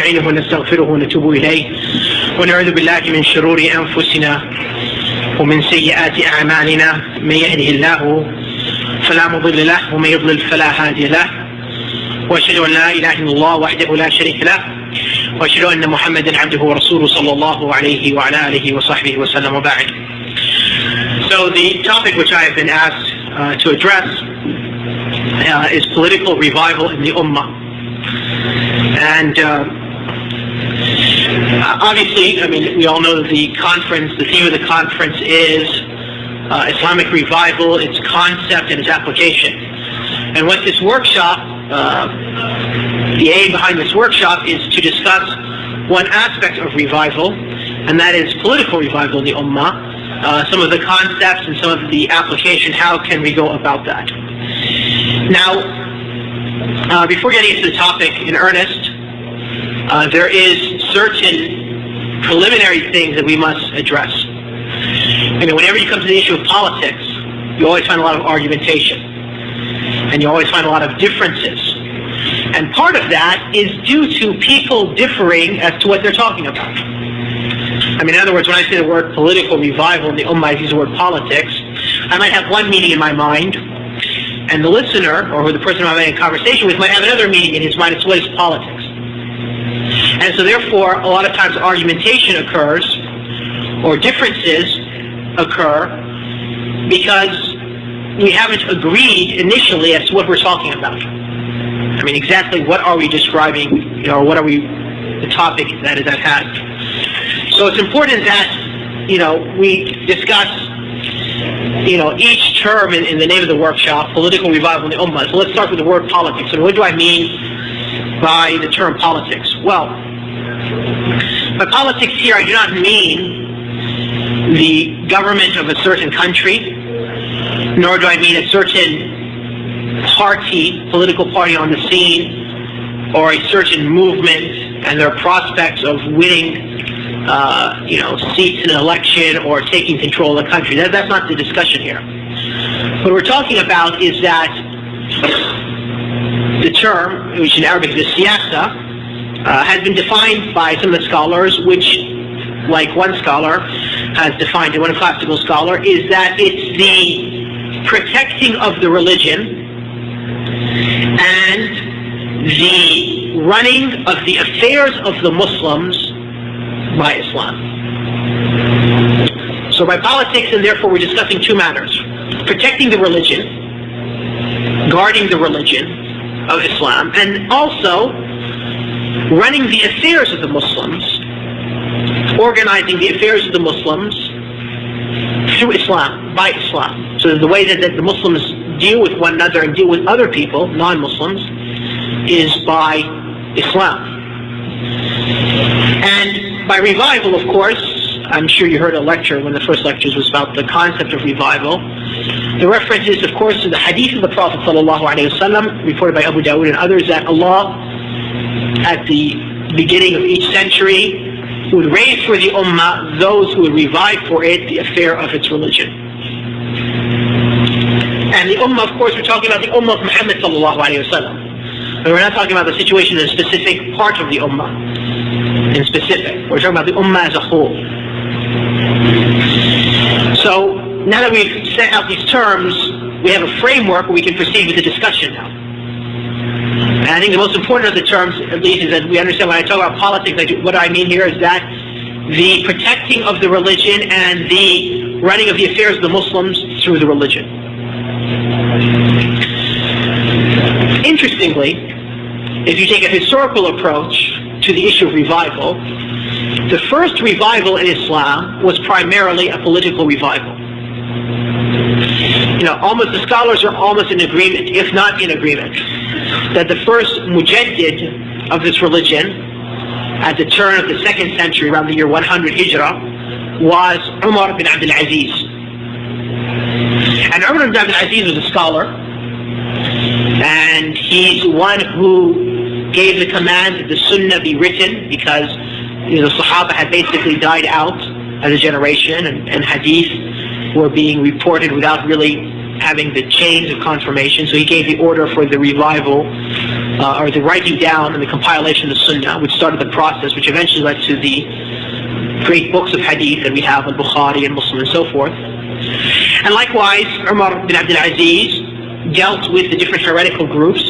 نستعينه ونستغفره ونتوب إليه ونعوذ بالله من شرور أنفسنا ومن سيئات أعمالنا من يهده الله فلا مضل له ومن يضلل فلا هادي له وأشهد أن لا إله إلا الله وحده لا شريك له وأشهد أن محمدا عبده ورسوله صلى الله عليه وعلى آله وصحبه وسلم وبعد. So the topic which I have been asked to address is political revival in the Ummah. And obviously, I mean, we all know that the theme of the conference is Islamic revival, its concept and its application. And what this workshop, the aim behind this workshop is to discuss one aspect of revival, and that is political revival in the Ummah. Some of the concepts and some of the application, how can we go about that? Now, before getting into the topic in earnest, there is certain preliminary things that we must address. I mean, whenever you come to the issue of politics, you always find a lot of argumentation, and you always find a lot of differences. And part of that is due to people differing as to what they're talking about. I mean, in other words, when I say the word political revival in the Ummah, I use the word politics, I might have one meaning in my mind, and the listener, or the person I'm having a conversation with, might have another meaning in his mind. It's what is politics. And so therefore, a lot of times argumentation occurs, or differences occur, because we haven't agreed initially as to what we're talking about. I mean, exactly what are we describing, or what are the topic that is at hand. So it's important that, we discuss, each term in the name of the workshop, political revival in the Ummah. So let's start with the word politics. And what do I mean by the term politics? Well, by politics here, I do not mean the government of a certain country, nor do I mean a certain political party on the scene, or a certain movement and their prospects of winning seats in an election or taking control of the country. That's not the discussion here. What we're talking about is that the term, which in Arabic is siyasa, has been defined by some of the scholars, which, like one scholar has defined it, one classical scholar, is that it's the protecting of the religion and the running of the affairs of the Muslims by Islam. So by politics, and therefore we're discussing two matters: protecting the religion, guarding the religion of Islam, and also running the affairs of the Muslims, organizing the affairs of the Muslims through Islam, by Islam. So the way that the Muslims deal with one another and deal with other people, non-Muslims, is by Islam. And by revival, of course, I'm sure you heard a lecture, one of the first lectures was about the concept of revival. The reference is, of course, to the hadith of the Prophet ﷺ, reported by Abu Dawud and others, that Allah, at the beginning of each century, would raise for the Ummah those who would revive for it the affair of its religion. And the Ummah, of course, we're talking about the Ummah of Muhammad ﷺ. But we're not talking about the situation in a specific part of the Ummah. In specific, we're talking about the Ummah as a whole. So now that we've set out these terms, we have a framework where we can proceed with the discussion now. And I think the most important of the terms, at least, is that we understand when I talk about politics, what I mean here is that the protecting of the religion and the running of the affairs of the Muslims through the religion. Interestingly, if you take a historical approach to the issue of revival, the first revival in Islam was primarily a political revival. The scholars are almost in agreement, if not in agreement, that the first mujaddid of this religion at the turn of the 2nd century, around the year 100 Hijrah, was Umar bin Abdul Aziz. And Umar bin Abdul Aziz was a scholar, and he's one who gave the command that the Sunnah be written, because the Sahaba had basically died out as a generation, and Hadith were being reported without really having the chains of confirmation. So he gave the order for the revival or the writing down and the compilation of the Sunnah, which started the process, which eventually led to the great books of hadith that we have in Bukhari and Muslim and so forth. And likewise, Umar bin Abdul Aziz dealt with the different heretical groups.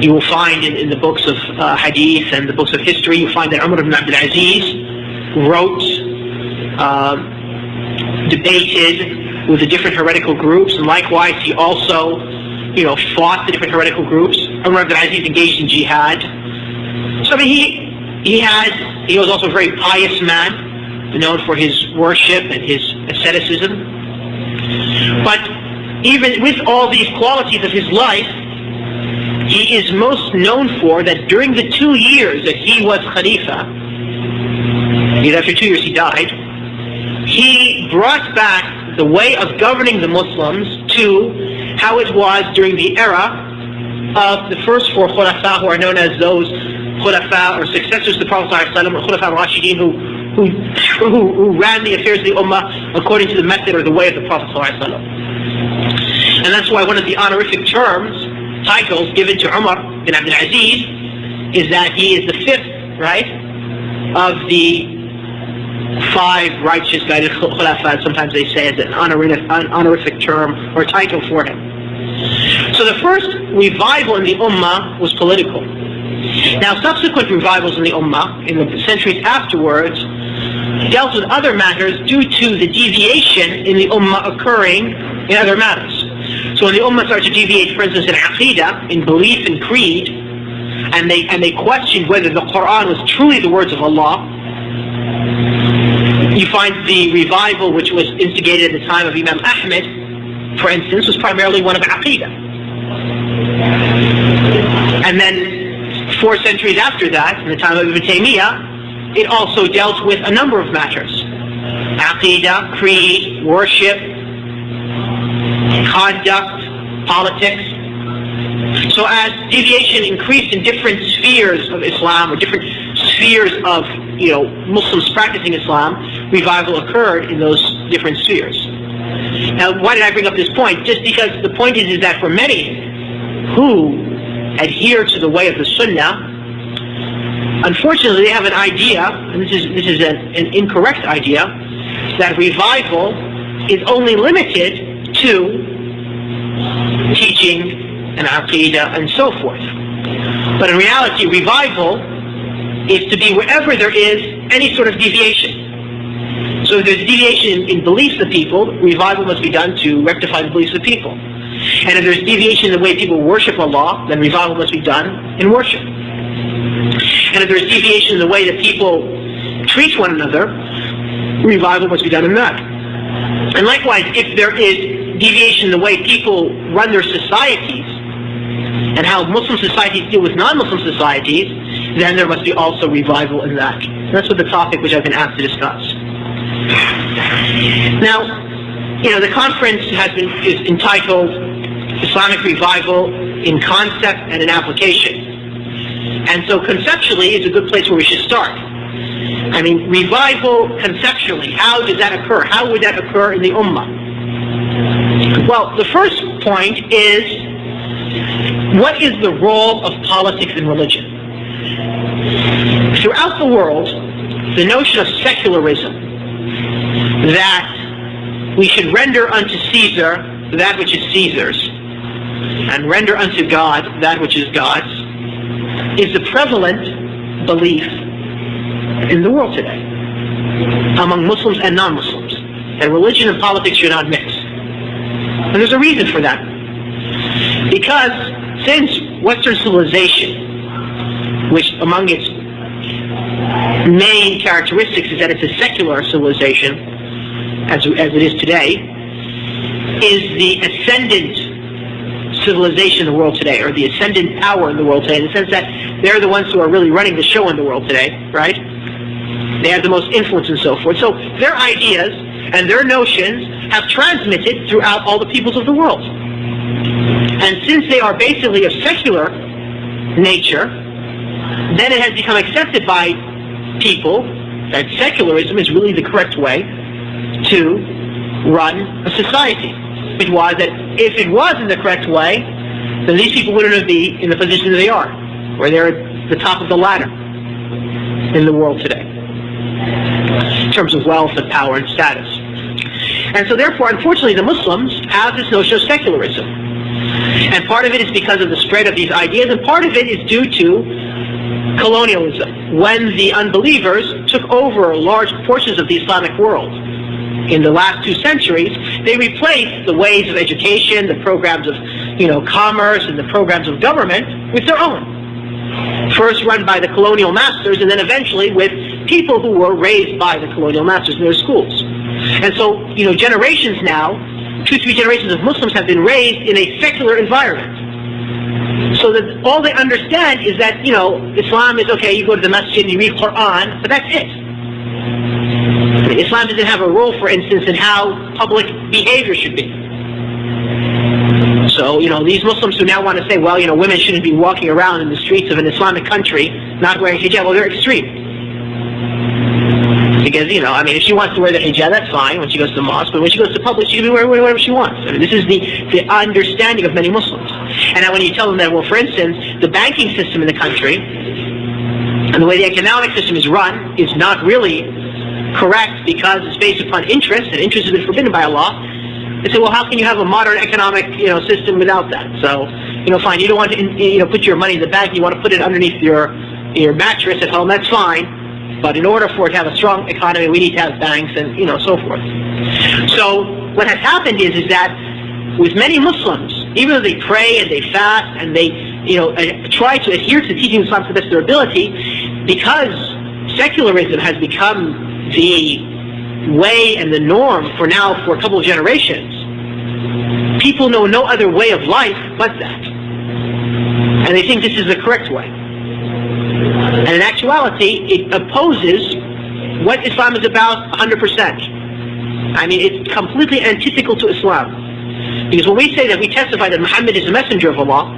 You will find in the books of hadith and the books of history, you find that Umar bin Abdul Aziz wrote, debated with the different heretical groups, and likewise he also, fought the different heretical groups. Umar bin Abdul Aziz engaged in jihad. So I mean, he was also a very pious man, known for his worship and his asceticism. But even with all these qualities of his life, he is most known for that during the 2 years that he was Khalifa, because after 2 years he died, he brought back the way of governing the Muslims to how it was during the era of the first 4 Khulafa, who are known as those Khulafa or successors to the Prophet ﷺ, or Khulafa Rashidin, who ran the affairs of the Ummah according to the method or the way of the Prophet ﷺ. And that's why one of the honorific titles given to Umar bin Abdul Aziz is that he is the 5th, right, of the 5 righteous guided Khulafa. Sometimes they say it's an honorific term or title for him. So the first revival in the Ummah was political. Now subsequent revivals in the Ummah, in the centuries afterwards, dealt with other matters due to the deviation in the Ummah occurring in other matters. So when the Ummah started to deviate, for instance, in Aqidah, in belief and creed, and they questioned whether the Quran was truly the words of Allah, you find the revival which was instigated at the time of Imam Ahmed, for instance, was primarily one of Aqidah. And then 4 centuries after that, in the time of Ibn Taymiyyah, it also dealt with a number of matters. Aqidah, creed, worship, conduct, politics. So as deviation increased in different spheres of Islam, or different spheres of Muslims practicing Islam, revival occurred in those different spheres. Now, why did I bring up this point? Just because the point is that for many who adhere to the way of the Sunnah, unfortunately they have an idea, and this is an incorrect idea, that revival is only limited to teaching and Aqidah and so forth. But in reality, revival is to be wherever there is any sort of deviation. So if there's deviation in beliefs of people, revival must be done to rectify the beliefs of people. And if there's deviation in the way people worship Allah, then revival must be done in worship. And if there's deviation in the way that people treat one another, revival must be done in that. And likewise, if there is deviation in the way people run their societies, and how Muslim societies deal with non-Muslim societies, then there must be also revival in that. And that's what the topic which I've been asked to discuss. Now, the conference is entitled Islamic Revival in Concept and in Application. And so conceptually is a good place where we should start. I mean, revival conceptually, how does that occur? How would that occur in the Ummah? Well, the first point is, what is the role of politics in religion? Throughout the world, the notion of secularism, that we should render unto Caesar that which is Caesar's, and render unto God that which is God's, is the prevalent belief in the world today, among Muslims and non-Muslims, that religion and politics should not mix. And there's a reason for that. Because since Western civilization, which among its main characteristics is that it's a secular civilization, as it is today, is the ascendant civilization in the world today, or the ascendant power in the world today, in the sense that they're the ones who are really running the show in the world today, right? They have the most influence and so forth. So their ideas and their notions have transmitted throughout all the peoples of the world. And since they are basically of secular nature, then it has become accepted by people that secularism is really the correct way to run a society. It was that if it wasn't the correct way, then these people wouldn't be in the position that they are, where they're at the top of the ladder in the world today, in terms of wealth and power and status. And so therefore, unfortunately, the Muslims have this notion of secularism. And part of it is because of the spread of these ideas, and part of it is due to colonialism. When the unbelievers took over large portions of the Islamic world in the last 2 centuries, they replaced the ways of education, the programs of commerce, and the programs of government with their own. First run by the colonial masters, and then eventually with people who were raised by the colonial masters in their schools. And so, generations now, 2-3 generations of Muslims have been raised in a secular environment. So that all they understand is that, Islam is okay, you go to the masjid and you read Quran, but that's it. Islam doesn't have a role, for instance, in how public behavior should be. So, these Muslims who now want to say, well, women shouldn't be walking around in the streets of an Islamic country not wearing hijab, well, they're extreme. Because, if she wants to wear the hijab, that's fine when she goes to the mosque, but when she goes to public, she can be wearing whatever she wants. This is the understanding of many Muslims. And now when you tell them that, well, for instance, the banking system in the country, and the way the economic system is run, is not really correct because it's based upon interest, and interest has been forbidden by Allah. They say, well, how can you have a modern economic, system without that? So, fine, you don't want to, put your money in the bank, you want to put it underneath your mattress at home, that's fine. But in order for it to have a strong economy, we need to have banks and, so forth. So what has happened is that with many Muslims, even though they pray and they fast and they, try to adhere to the teaching of Islam to the best of their ability, because secularism has become the way and the norm for a couple of generations, people know no other way of life but that. And they think this is the correct way. And in actuality, it opposes what Islam is about 100%. It's completely antithetical to Islam. Because when we say that we testify that Muhammad is the messenger of Allah,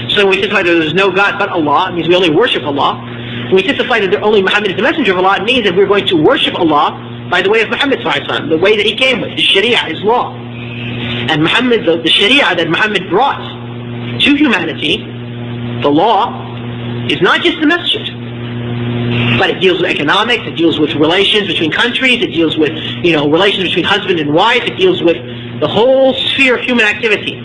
so when we testify that there is no God but Allah, it means we only worship Allah. When we testify that only Muhammad is the messenger of Allah, it means that we're going to worship Allah by the way of Muhammad ﷺ, the way that he came with, his Sharia, his law. And Muhammad, the Sharia that Muhammad brought to humanity, the law, is not just the message, but it deals with economics, it deals with relations between countries, it deals with, relations between husband and wife, it deals with the whole sphere of human activity.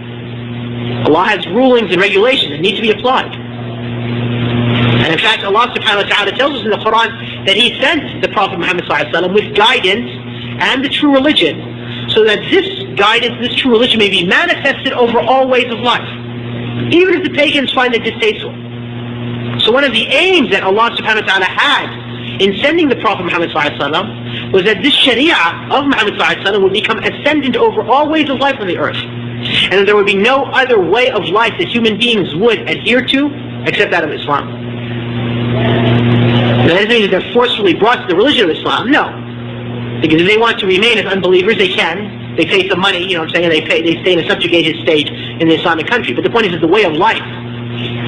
Allah has rulings and regulations that need to be applied. And in fact, Allah subhanahu wa ta'ala tells us in the Quran that He sent the Prophet Muhammad ﷺ with guidance and the true religion, so that this guidance, this true religion may be manifested over all ways of life, even if the pagans find it distasteful. So one of the aims that Allah subhanahu wa ta'ala had in sending the Prophet Muhammad ﷺ was that this Sharia of Muhammad ﷺ would become ascendant over all ways of life on the earth. And that there would be no other way of life that human beings would adhere to except that of Islam. Now, that doesn't mean that they're forcefully brought to the religion of Islam, no. Because if they want to remain as unbelievers, they can. They pay some money, they stay in a subjugated state in the Islamic country. But the point is that the way of life,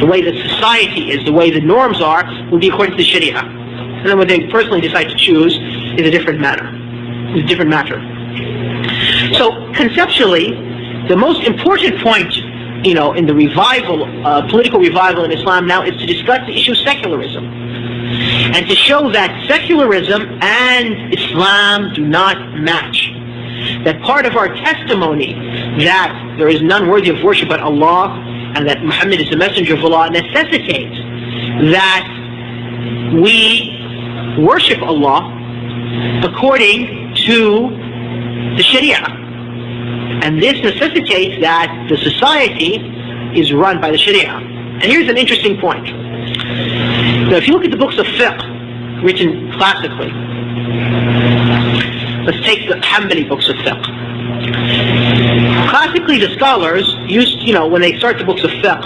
the way that society is, the way the norms are, will be according to the Sharia. And then what they personally decide to choose is a different matter. So conceptually, the most important point, in the revival, political revival in Islam now, is to discuss the issue of secularism, and to show that secularism and Islam do not match. That part of our testimony that there is none worthy of worship but Allah, and that Muhammad is the messenger of Allah, necessitates that we worship Allah according to the Sharia. And this necessitates that the society is run by the Sharia. And here's an interesting point. Now, if you look at the books of fiqh written classically, let's take the Hanbali books of fiqh. Classically, the scholars used, when they start the books of fiqh,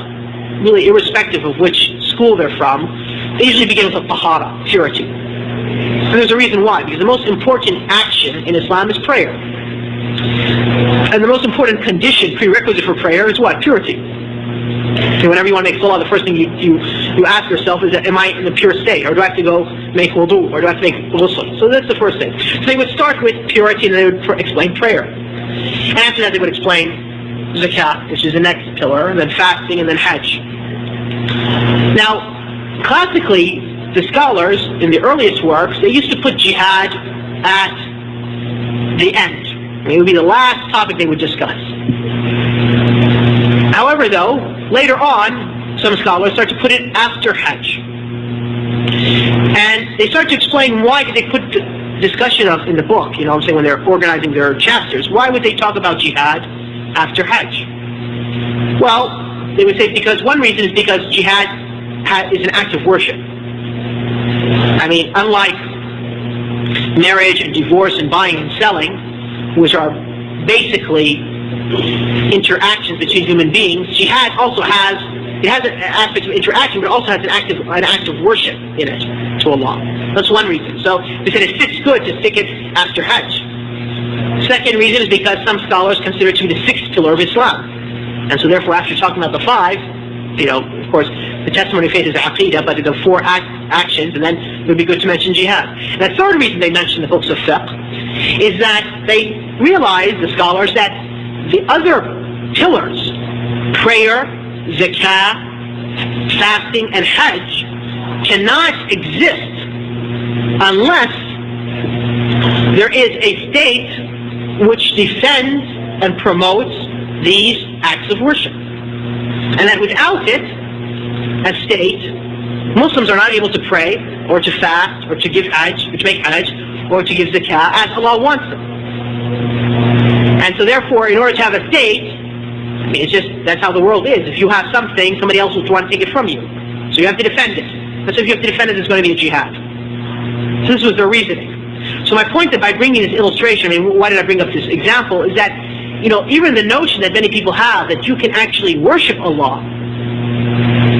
really irrespective of which school they're from, they usually begin with a tahara, purity. And there's a reason why, because the most important action in Islam is prayer. And the most important condition, prerequisite for prayer, is what? Purity. So whenever you want to make salah, the first thing you ask yourself is, am I in a pure state? Or do I have to go make wudu? Or do I have to make ghusl? So that's the first thing. So they would start with purity, and they would explain prayer. And after that they would explain, zakat, which is the next pillar, and then fasting, and then hajj. Now, classically, the scholars in the earliest works, they used to put jihad at the end. It would be the last topic they would discuss. However, though, later on, some scholars start to put it after hajj. And they start to explain why did they put the discussion of in the book, you know what I'm saying, when they're organizing their chapters. Why would they talk about jihad after hajj? Well, they would say because one reason is because jihad is an act of worship. I mean, unlike marriage and divorce and buying and selling, which are basically interactions between human beings, jihad also has an aspect of interaction, but it also has an act of worship in it to Allah. That's one reason. So they said it fits good to stick it after hajj. Second reason is because some scholars consider it to be the sixth pillar of Islam. And so therefore, after talking about the five, you know, of course, the testimony of faith is aqidah, but the four actions, and then it would be good to mention jihad. And the third reason they mention the books of fiqh is that they realize, the scholars, that the other pillars, prayer, zakah, fasting, and hajj, cannot exist unless there is a state which defends and promotes these acts of worship. And that without it, a state, Muslims are not able to pray, or to fast, or to give hajj, or to make hajj, or to give zakah as Allah wants them. And so therefore, in order to have a state, I mean, it's just, that's how the world is. If you have something, somebody else will want to take it from you. So you have to defend it. And so if you have to defend it, it's going to be a jihad. So this was their reasoning. So my point that by bringing this illustration, I mean, why did I bring up this example, is that, you know, even the notion that many people have that you can actually worship Allah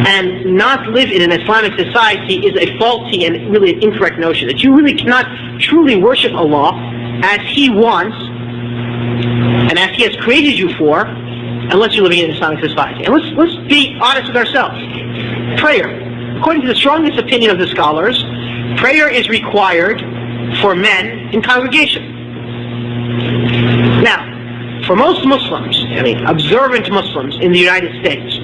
and not live in an Islamic society is a faulty and really an incorrect notion. That you really cannot truly worship Allah as He wants and as He has created you for, unless you're living in an Islamic society. And let's be honest with ourselves. Prayer. According to the strongest opinion of the scholars, prayer is required for men in congregation. Now, for most Muslims, I mean observant Muslims in the United States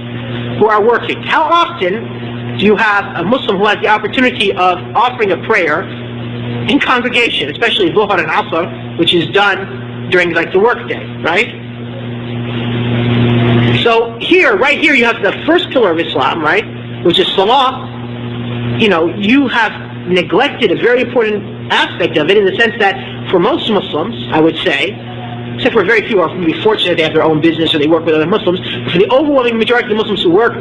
who are working, how often do you have a Muslim who has the opportunity of offering a prayer in congregation, especially Dhuhr and Asr, which is done during like the workday, right? So here, right here, you have the first pillar of Islam, right, which is Salah. You know, you have neglected a very important aspect of it in the sense that for most Muslims, I would say, except for very few who are maybe fortunate they have their own business or they work with other Muslims, but for the overwhelming majority of the Muslims who work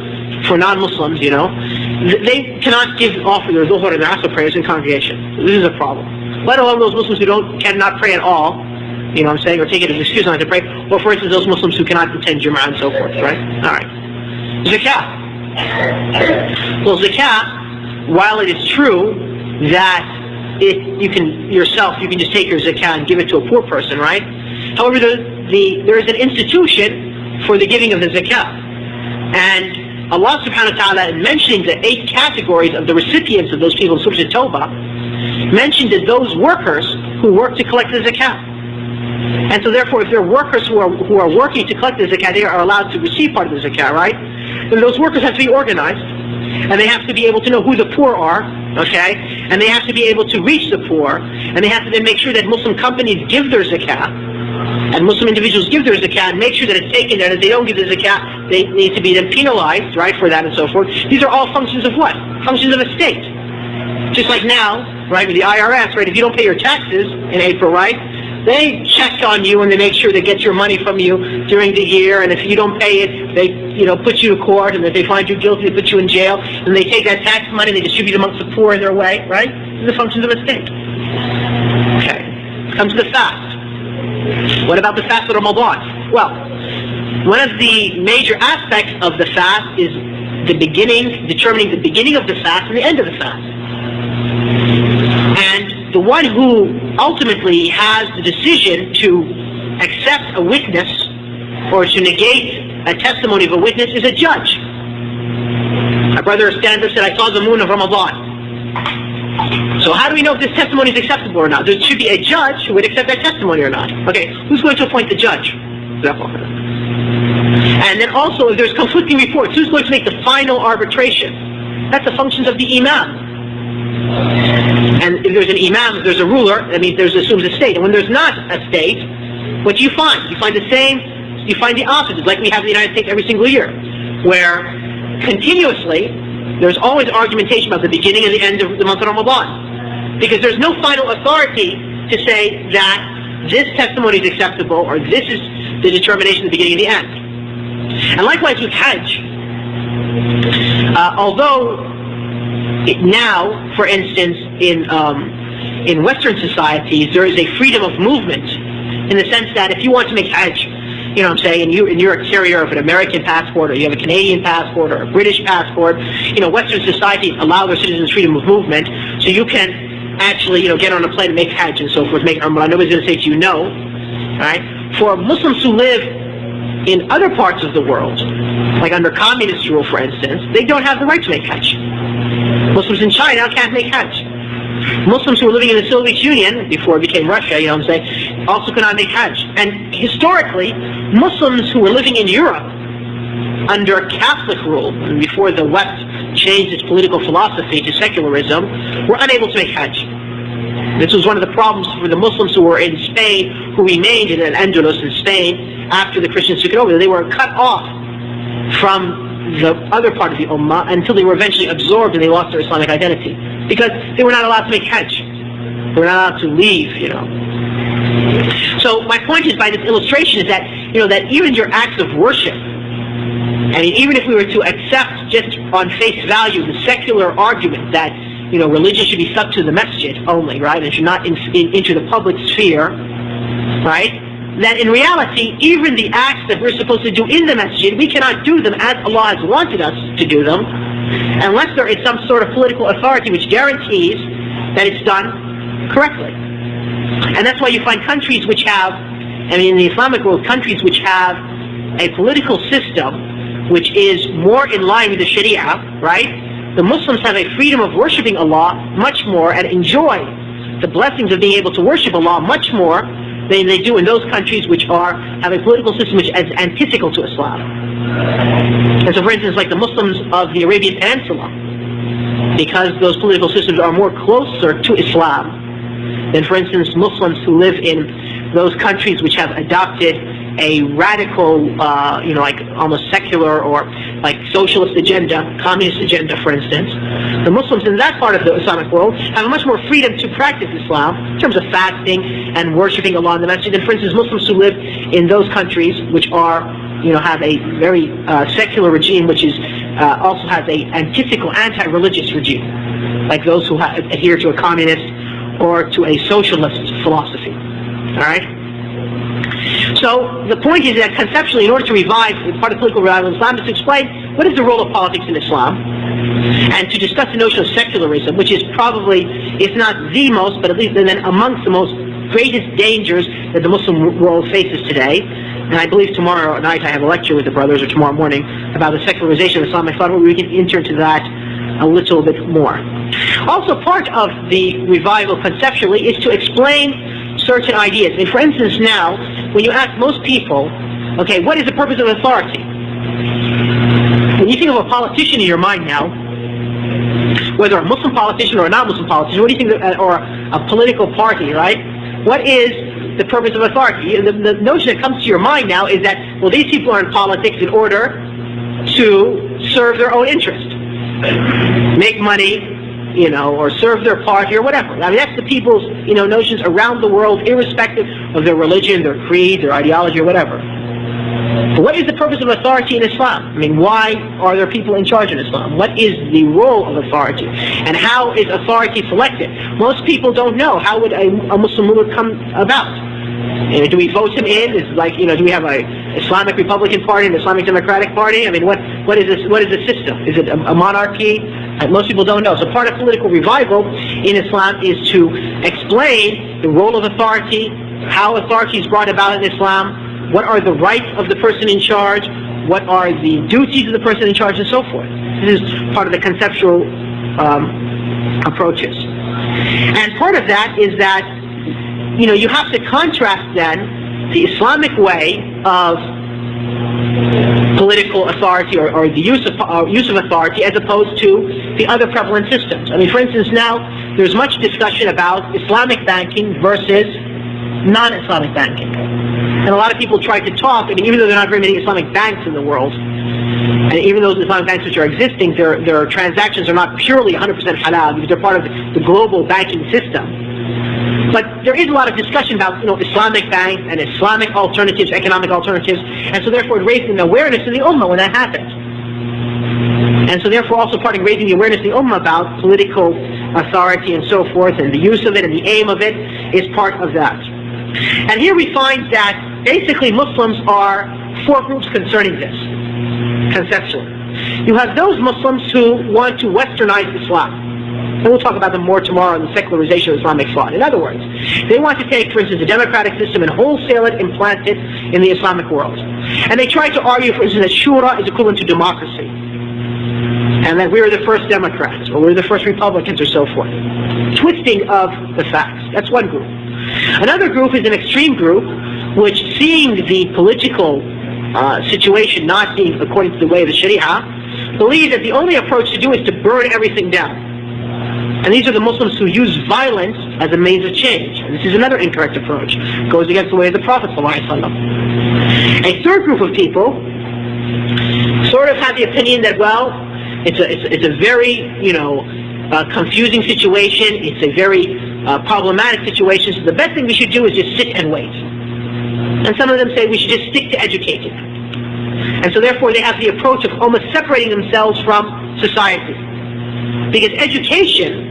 for non-Muslims, you know, they cannot offer their Dhuhr and their Asr prayers in congregation. This is a problem. Let alone those Muslims who cannot pray at all, you know what I'm saying, or take it as an excuse not to pray, or for instance those Muslims who cannot attend Jum'ah and so forth, right? Alright. Zakah. Well, zakah, while it is true that you can just take your zakah and give it to a poor person, right? However, there is an institution for the giving of the zakah. And Allah subhanahu wa ta'ala, in mentioning the 8 categories of the recipients of those people in Surah At-Tawbah, mentioned that those workers who work to collect the zakah. And so therefore, if there are workers who are working to collect the zakah, they are allowed to receive part of the zakah, right? And those workers have to be organized, and they have to be able to know who the poor are, okay? And they have to be able to reach the poor, and they have to then make sure that Muslim companies give their zakah, and Muslim individuals give their zakah, and make sure that it's taken there, and if they don't give the zakah, they need to be then penalized, right, for that and so forth. These are all functions of what? Functions of a state. Just like now, right, with the IRS, right, if you don't pay your taxes in April, right, they check on you and they make sure they get your money from you during the year, and if you don't pay it, they, you know, put you to court, and if they find you guilty, they put you in jail, and they take that tax money and they distribute it amongst the poor in their way, right? These are the functions of a state. Okay, let's come to the fast. What about the fast of Ramadan? Well, one of the major aspects of the fast is determining the beginning of the fast and the end of the fast. And the one who ultimately has the decision to accept a witness or to negate a testimony of a witness is a judge. My brother stands up and said, I saw the moon of Ramadan. So how do we know if this testimony is acceptable or not? There should be a judge who would accept that testimony or not. Okay, who's going to appoint the judge? And then also, if there's conflicting reports, who's going to make the final arbitration? That's the functions of the imam. And if there's an imam, if there's a ruler, that means there's assumes a state. And when there's not a state, what do you find? You find the same, you find the opposite, like we have in the United States every single year, where continuously, there's always argumentation about the beginning and the end of the month of Ramadan. Because there's no final authority to say that this testimony is acceptable or this is the determination of the beginning and the end. And likewise with Hajj, although now, for instance, in Western societies, there is a freedom of movement in the sense that if you want to make Hajj, you know what I'm saying, and you're a carrier of an American passport, or you have a Canadian passport, or a British passport, you know, Western societies allow their citizens freedom of movement, so you can actually, you know, get on a plane and make Hajj and so forth, make Umrah. Nobody's going to say to you no, right? For Muslims who live in other parts of the world, like under communist rule, for instance, they don't have the right to make Hajj. Muslims in China can't make Hajj. Muslims who were living in the Soviet Union, before it became Russia, you know what I'm saying, also could not make Hajj. And historically, Muslims who were living in Europe under Catholic rule, before the West changed its political philosophy to secularism, were unable to make Hajj. This was one of the problems for the Muslims who were in Spain, who remained in Al-Andalus in Spain after the Christians took it over. They were cut off from the other part of the Ummah until they were eventually absorbed and they lost their Islamic identity. Because they were not allowed to make Hajj. They were not allowed to leave, you know. So my point is, by this illustration, is that, you know, that even your acts of worship, I mean, even if we were to accept just on face value the secular argument that, you know, religion should be stuck to the masjid only, right, and should not into the public sphere, right, that in reality, even the acts that we're supposed to do in the masjid, we cannot do them as Allah has wanted us to do them, unless there is some sort of political authority which guarantees that it's done correctly. And that's why you find countries which have, I mean, in the Islamic world, countries which have a political system which is more in line with the Sharia, right? The Muslims have a freedom of worshiping Allah much more and enjoy the blessings of being able to worship Allah much more than they do in those countries which have a political system which is antithetical to Islam. And so, for instance, like the Muslims of the Arabian Peninsula, because those political systems are more closer to Islam than, for instance, Muslims who live in those countries which have adopted a radical, you know, like almost secular or like socialist agenda, communist agenda, for instance. The Muslims in that part of the Islamic world have much more freedom to practice Islam in terms of fasting and worshiping Allah in the masjid than, for instance, Muslims who live in those countries which are, you know, have a very secular regime which is also has a antithetical, anti-religious regime, like those who adhere to a communist or to a socialist philosophy. All right? So the point is that conceptually, in order to revive part of political revival in Islam, is to explain what is the role of politics in Islam, and to discuss the notion of secularism, which is probably, if not the most, but at least then amongst the most greatest dangers that the Muslim world faces today. And I believe tomorrow night I have a lecture with the brothers, or tomorrow morning, about the secularization of Islam. I thought we can enter into that a little bit more. Also, part of the revival conceptually is to explain certain ideas. And for instance, now, when you ask most people, okay, what is the purpose of authority? When you think of a politician in your mind now, whether a Muslim politician or a non-Muslim politician, what do you think, or a political party, right? What is the purpose of authority? The notion that comes to your mind now is that, well, these people are in politics in order to serve their own interest, make money, you know, or serve their party or whatever. I mean, that's the people's, you know, notions around the world, irrespective of their religion, their creed, their ideology, or whatever. But what is the purpose of authority in Islam? I mean, why are there people in charge in Islam? What is the role of authority? And how is authority selected? Most people don't know. How would a Muslim ruler come about? You know, do we vote him in? Is like, you know, do we have a Islamic Republican Party, an Islamic Democratic Party? I mean, what is this? What is the system? Is it a monarchy? Most people don't know. So part of political revival in Islam is to explain the role of authority, how authority is brought about in Islam, what are the rights of the person in charge, what are the duties of the person in charge, and so forth. This is part of the conceptual approaches. And part of that is that, you know, you have to contrast then the Islamic way of political authority or the use of authority as opposed to the other prevalent systems. I mean, for instance, now there's much discussion about Islamic banking versus non-Islamic banking. And a lot of people try to talk, and even though there are not very many Islamic banks in the world, and even those Islamic banks which are existing, their transactions are not purely 100% halal because they're part of the global banking system. But there is a lot of discussion about, Islamic banks and Islamic alternatives, economic alternatives, and so therefore it raised an awareness in the Ummah when that happened. And so therefore also part of raising the awareness in the Ummah about political authority and so forth, and the use of it and the aim of it is part of that. And here we find that basically Muslims are four groups concerning this, conceptually. You have those Muslims who want to westernize Islam. And we'll talk about them more tomorrow in the secularization of Islamic thought. In other words, they want to take, for instance, a democratic system and wholesale it, implant it in the Islamic world. And they try to argue, for instance, that shura is equivalent to democracy. And that we were the first Democrats, or we were the first Republicans, or so forth. Twisting of the facts. That's one group. Another group is an extreme group, which, seeing the political situation not being according to the way of the Sharia, believe that the only approach to do is to burn everything down. And these are the Muslims who use violence as a means of change. And this is another incorrect approach. It goes against the way of the Prophet ﷺ. A third group of people sort of have the opinion that, well, it's a very, confusing situation. It's a very problematic situation. So the best thing we should do is just sit and wait. And some of them say we should just stick to educating. And so therefore they have the approach of almost separating themselves from society. Because education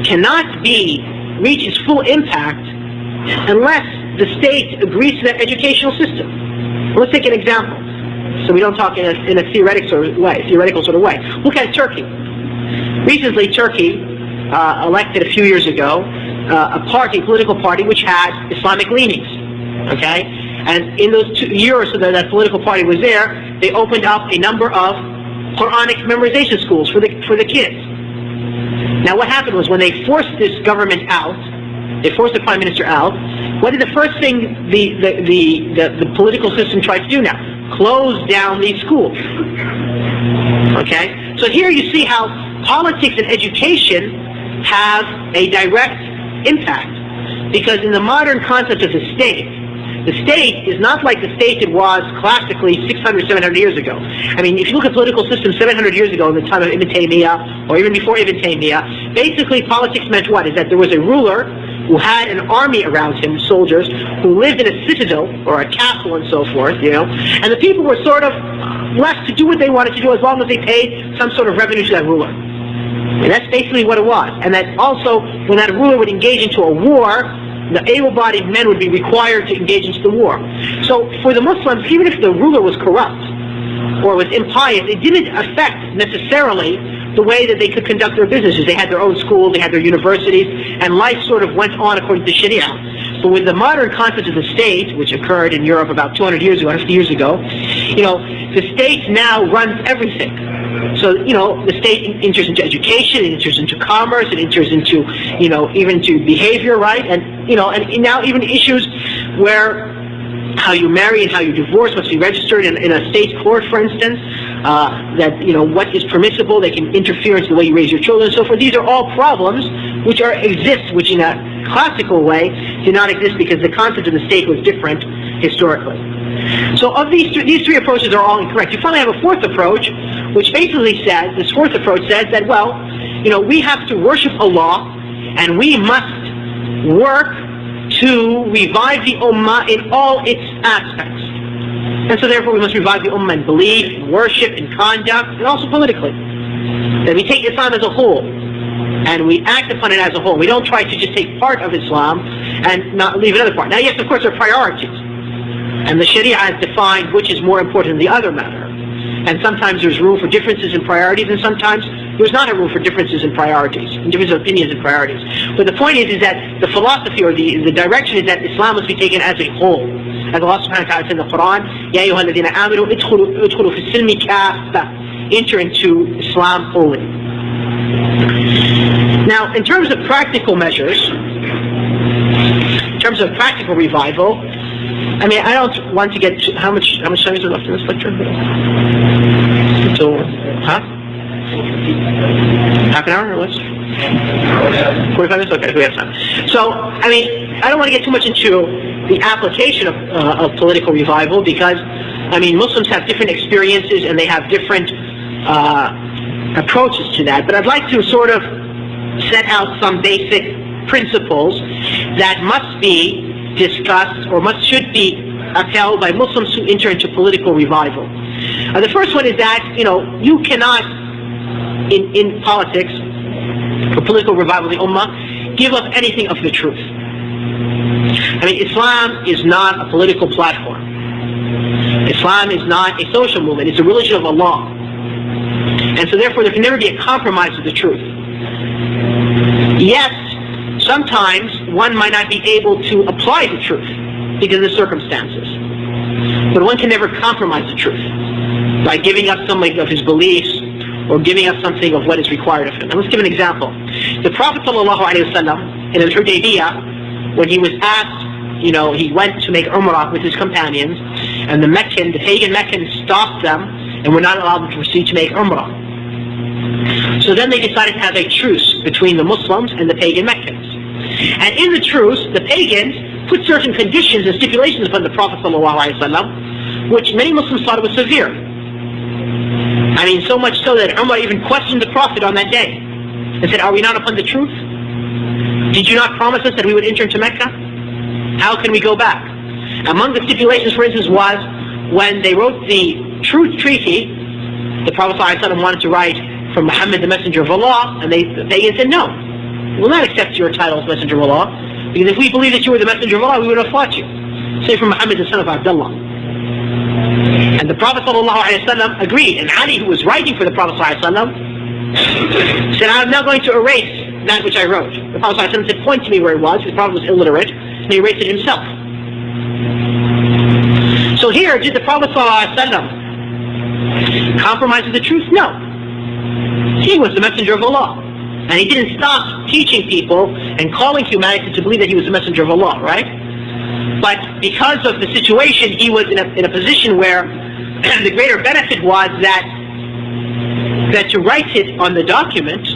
cannot reach its full impact unless the state agrees to that educational system. Let's take an example, so we don't talk in a theoretical sort of way. Look at Turkey. Recently, Turkey elected a few years ago a political party which had Islamic leanings. Okay, and in those 2 years or so that political party was there, they opened up a number of Quranic memorization schools for the kids. Now what happened was when they forced this government out, they forced the prime minister out, what did the first thing the political system tried to do now? Close down these schools. Okay? So here you see how politics and education have a direct impact. Because in the modern concept of the state is not like the state it was classically 600, 700 years ago. I mean, if you look at political systems 700 years ago in the time of Ibn Taymiyyah, or even before Ibn Taymiyyah, basically politics meant what? Is that there was a ruler who had an army around him, soldiers, who lived in a citadel, or a castle and so forth, and the people were sort of left to do what they wanted to do as long as they paid some sort of revenue to that ruler. And that's basically what it was. And that also, when that ruler would engage into a war, the able-bodied men would be required to engage into the war. So for the Muslims, even if the ruler was corrupt or was impious, it didn't affect necessarily the way that they could conduct their businesses. They had their own schools, they had their universities, and life sort of went on according to Sharia. But with the modern concept of the state, which occurred in Europe about 200 years ago, 150 years ago, the state now runs everything. So, the state enters into education, it enters into commerce, it enters into, even to behavior, right? And now even issues where how you marry and how you divorce must be registered in a state court, for instance, that, what is permissible, they can interfere into the way you raise your children and so forth. These are all problems which exist, which in a classical way did not exist because the concept of the state was different historically. So of these three approaches are all incorrect. You finally have a fourth approach, which basically says, this fourth approach says that, well, we have to worship Allah and we must work to revive the Ummah in all its aspects. And so therefore we must revive the Ummah in belief, in worship, in conduct, and also politically. That we take Islam as a whole, and we act upon it as a whole. We don't try to just take part of Islam and not leave another part. Now yes, of course, there are priorities. And the Sharia has defined which is more important than the other matter. And sometimes there's room for differences in priorities, and sometimes there's not a room for differences in priorities, and differences of opinions and priorities. But the point is that the philosophy or the direction is that Islam must be taken as a whole. As Allah subhanahu wa ta'ala said in the Quran, Ya ayyuha alladhina amanu idkhulu fi silmi kaffa, enter into Islam fully. Now, in terms of practical measures, in terms of practical revival, I mean, I don't want to get how much time is there left in this lecture? So, half an hour or less? 45 minutes? Okay, we have time. So, I mean, I don't want to get too much into the application of political revival, because, I mean, Muslims have different experiences and they have different approaches to that. But I'd like to sort of set out some basic principles that must be discussed or should be upheld by Muslims who enter into political revival. The first one is that, you cannot, in politics, for political revival of the Ummah, give up anything of the truth. I mean, Islam is not a political platform. Islam is not a social movement. It's a religion of Allah. And so therefore there can never be a compromise of the truth. Yes, sometimes one might not be able to apply the truth because of the circumstances. But one can never compromise the truth by giving up something of his beliefs or giving up something of what is required of him. And let's give an example. The Prophet ﷺ in Al-Hudaybiyah, when he was asked, he went to make Umrah with his companions, and the pagan Meccans stopped them and were not allowed to proceed to make Umrah. So then they decided to have a truce between the Muslims and the pagan Meccans. And in the truce, the pagans put certain conditions and stipulations upon the Prophet ﷺ, which many Muslims thought was severe. I mean, so much so that Umar even questioned the Prophet on that day and said, "Are we not upon the truth? Did you not promise us that we would enter into Mecca? How can we go back?" Among the stipulations, for instance, was when they wrote the truth treaty, the Prophet ﷺ wanted to write from Muhammad, the messenger of Allah, and the pagans said, "No, we will not accept your title as messenger of Allah, because if we believed that you were the messenger of Allah, we would have fought you. Say from Muhammad, the son of Abdullah." And the Prophet ﷺ agreed, and Ali, who was writing for the Prophet ﷺ, said, "I'm now going to erase that which I wrote." The Prophet ﷺ said, "Point to me where it was." The Prophet was illiterate, and he erased it himself. So here, did the Prophet ﷺ compromise with the truth? No. He was the messenger of Allah, and he didn't stop teaching people and calling humanity to believe that he was the messenger of Allah, right? But because of the situation, he was in a position where the greater benefit was that to write it on the document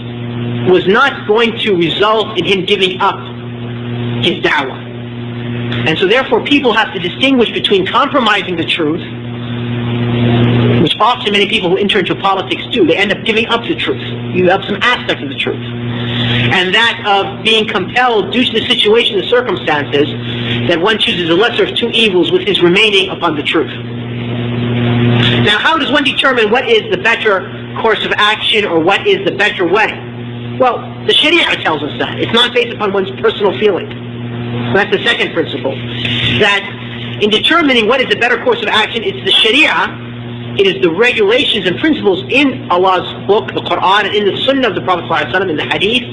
was not going to result in him giving up his da'wah. And so therefore people have to distinguish between compromising the truth, which often many people who enter into politics do. They end up giving up the truth, giving up some aspect of the truth. And that of being compelled due to the situation, the circumstances, that one chooses the lesser of two evils with his remaining upon the truth. Now, how does one determine what is the better course of action or what is the better way? Well, the Sharia tells us that. It's not based upon one's personal feeling. That's the second principle. That in determining what is the better course of action, it's the Sharia, it is the regulations and principles in Allah's book, the Quran, and in the Sunnah of the Prophet ﷺ, in the Hadith,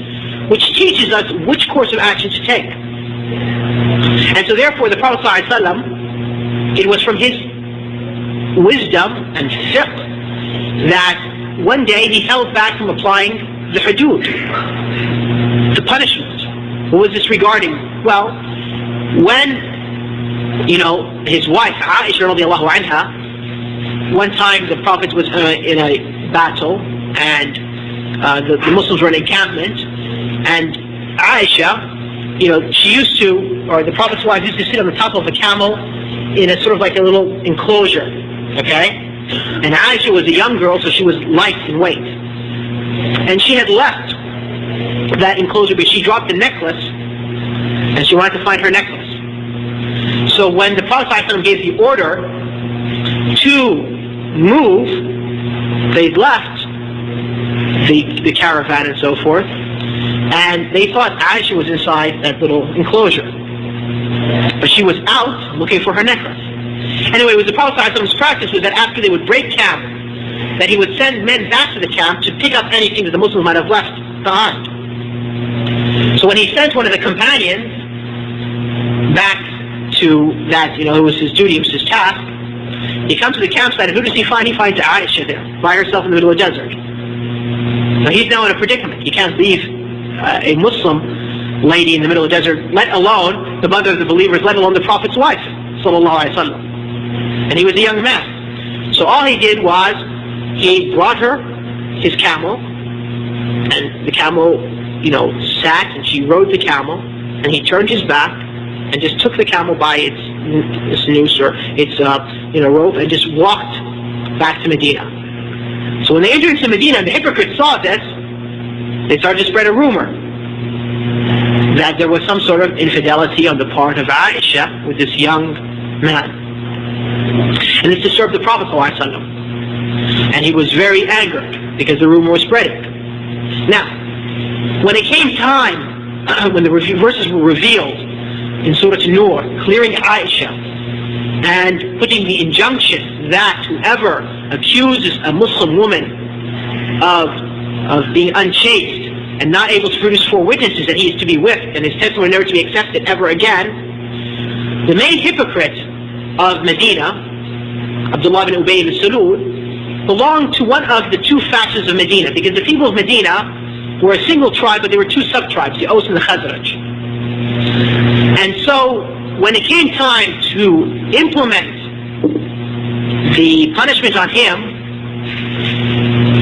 which teaches us which course of action to take. And so therefore the Prophet ﷺ, it was from his wisdom and fiqh that one day he held back from applying the hudud, the punishment. What was this regarding? Well, when, his wife, Aisha radiallahu anha, one time the Prophet was in a battle, and the Muslims were in encampment, and Aisha, she used to, or the Prophet's wife used to sit on the top of a camel in a sort of like a little enclosure, okay? And Aisha was a young girl, so she was light in weight. And she had left that enclosure, but she dropped a necklace, and she wanted to find her necklace. So when the Prophet ﷺ gave the order to move, they left the caravan and so forth, and they thought Aisha was inside that little enclosure, but she was out looking for her necklace. Anyway, it was the Prophet ﷺ's practice was that after they would break camp, that he would send men back to the camp to pick up anything that the Muslims might have left behind. So when he sent one of the companions back to that, it was his duty, it was his task, he comes to the campsite, and who does he find? He finds Aisha there, by herself in the middle of the desert. Now he's now in a predicament. He can't leave a Muslim lady in the middle of the desert, let alone the mother of the believers, let alone the Prophet's wife. sallallahu alaihi wasallam. And he was a young man. So all he did was, he brought her his camel, and the camel, sat, and she rode the camel, and he turned his back, and just took the camel by its noose, or its rope, and just walked back to Medina. So when they entered into Medina, and the hypocrites saw this, they started to spread a rumor that there was some sort of infidelity on the part of Aisha with this young man. And this disturbed the Prophet ﷺ. And he was very angered because the rumor was spreading. Now, when it came time, when the verses were revealed in Surah An-Nur, clearing Aisha and putting the injunction that whoever accuses a Muslim woman of being unchaste and not able to produce 4 witnesses, that he is to be whipped and his testimony never to be accepted ever again, the main hypocrite of Medina, Abdullah ibn Ubay ibn Salul, belonged to one of the 2 factions of Medina, because the people of Medina were a single tribe, but there were 2 sub-tribes, the Aus and the Khazraj. And so, when it came time to implement the punishment on him,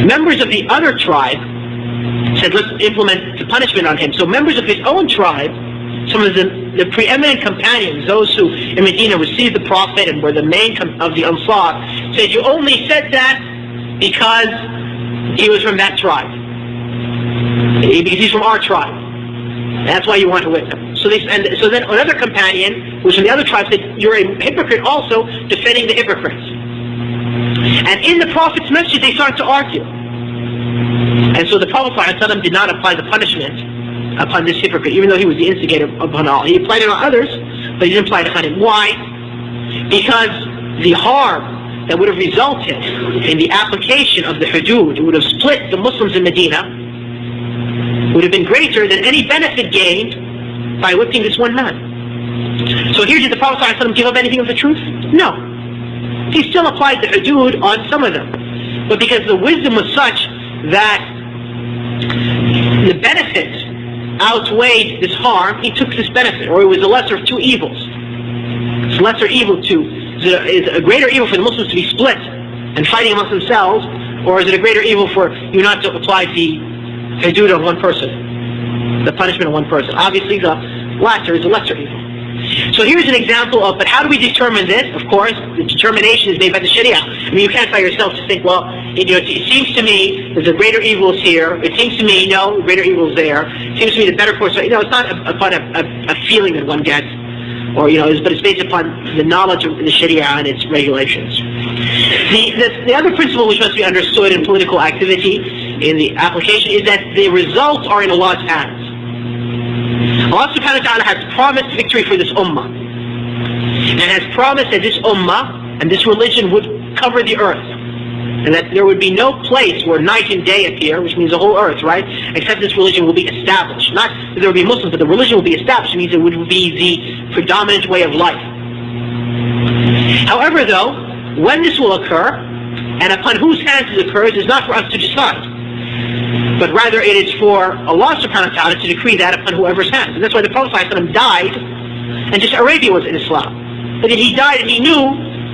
members of the other tribe said, let's implement the punishment on him. So members of his own tribe, some of the preeminent companions, those who in Medina received the Prophet and were the main of the Ansar, said, you only said that because he was from that tribe. Because he's from our tribe. That's why you want to whip him. So then another companion, who was from the other tribe, said, you're a hypocrite also, defending the hypocrites. And in the Prophet's message, they started to argue. And so the Prophet ﷺ did not apply the punishment upon this hypocrite, even though he was the instigator upon all. He applied it on others, but he didn't apply it upon him. Why? Because the harm that would have resulted in the application of the hudud, it would have split the Muslims in Medina, would have been greater than any benefit gained by whipping this one man. So here, did the Prophet ﷺ give up anything of the truth? No. He still applied the hudud on some of them. But because the wisdom was such that the benefit outweighed this harm, he took this benefit, or it was the lesser of 2 evils. It's lesser evil is a greater evil for the Muslims to be split and fighting amongst themselves, or is it a greater evil for you not to apply the hudud on one person, the punishment on one person? Obviously the latter is a lesser evil. So here's an example of, but how do we determine this? Of course, the determination is made by the Sharia. I mean, you can't by yourself just think, well, it seems to me there's a greater evil here. It seems to me, no, the greater evil is there. It seems to me the better course. It's not upon a feeling that one gets, or but it's based upon the knowledge of the Sharia and its regulations. The other principle which must be understood in political activity in the application is that the results are in Allah's hands. Allah subhanahu wa ta'ala has promised victory for this ummah, and has promised that this ummah and this religion would cover the earth, and that there would be no place where night and day appear, which means the whole earth, right, except this religion will be established. Not that there will be Muslims, but the religion will be established. It means it would be the predominant way of life. However, though, when this will occur, and upon whose hands it occurs, is not for us to decide, but rather it is for Allah subhanahu wa ta'ala to decree that upon whoever's hands. And that's why the Prophet ﷺ died, and just Arabia was in Islam. But then he died, and he knew,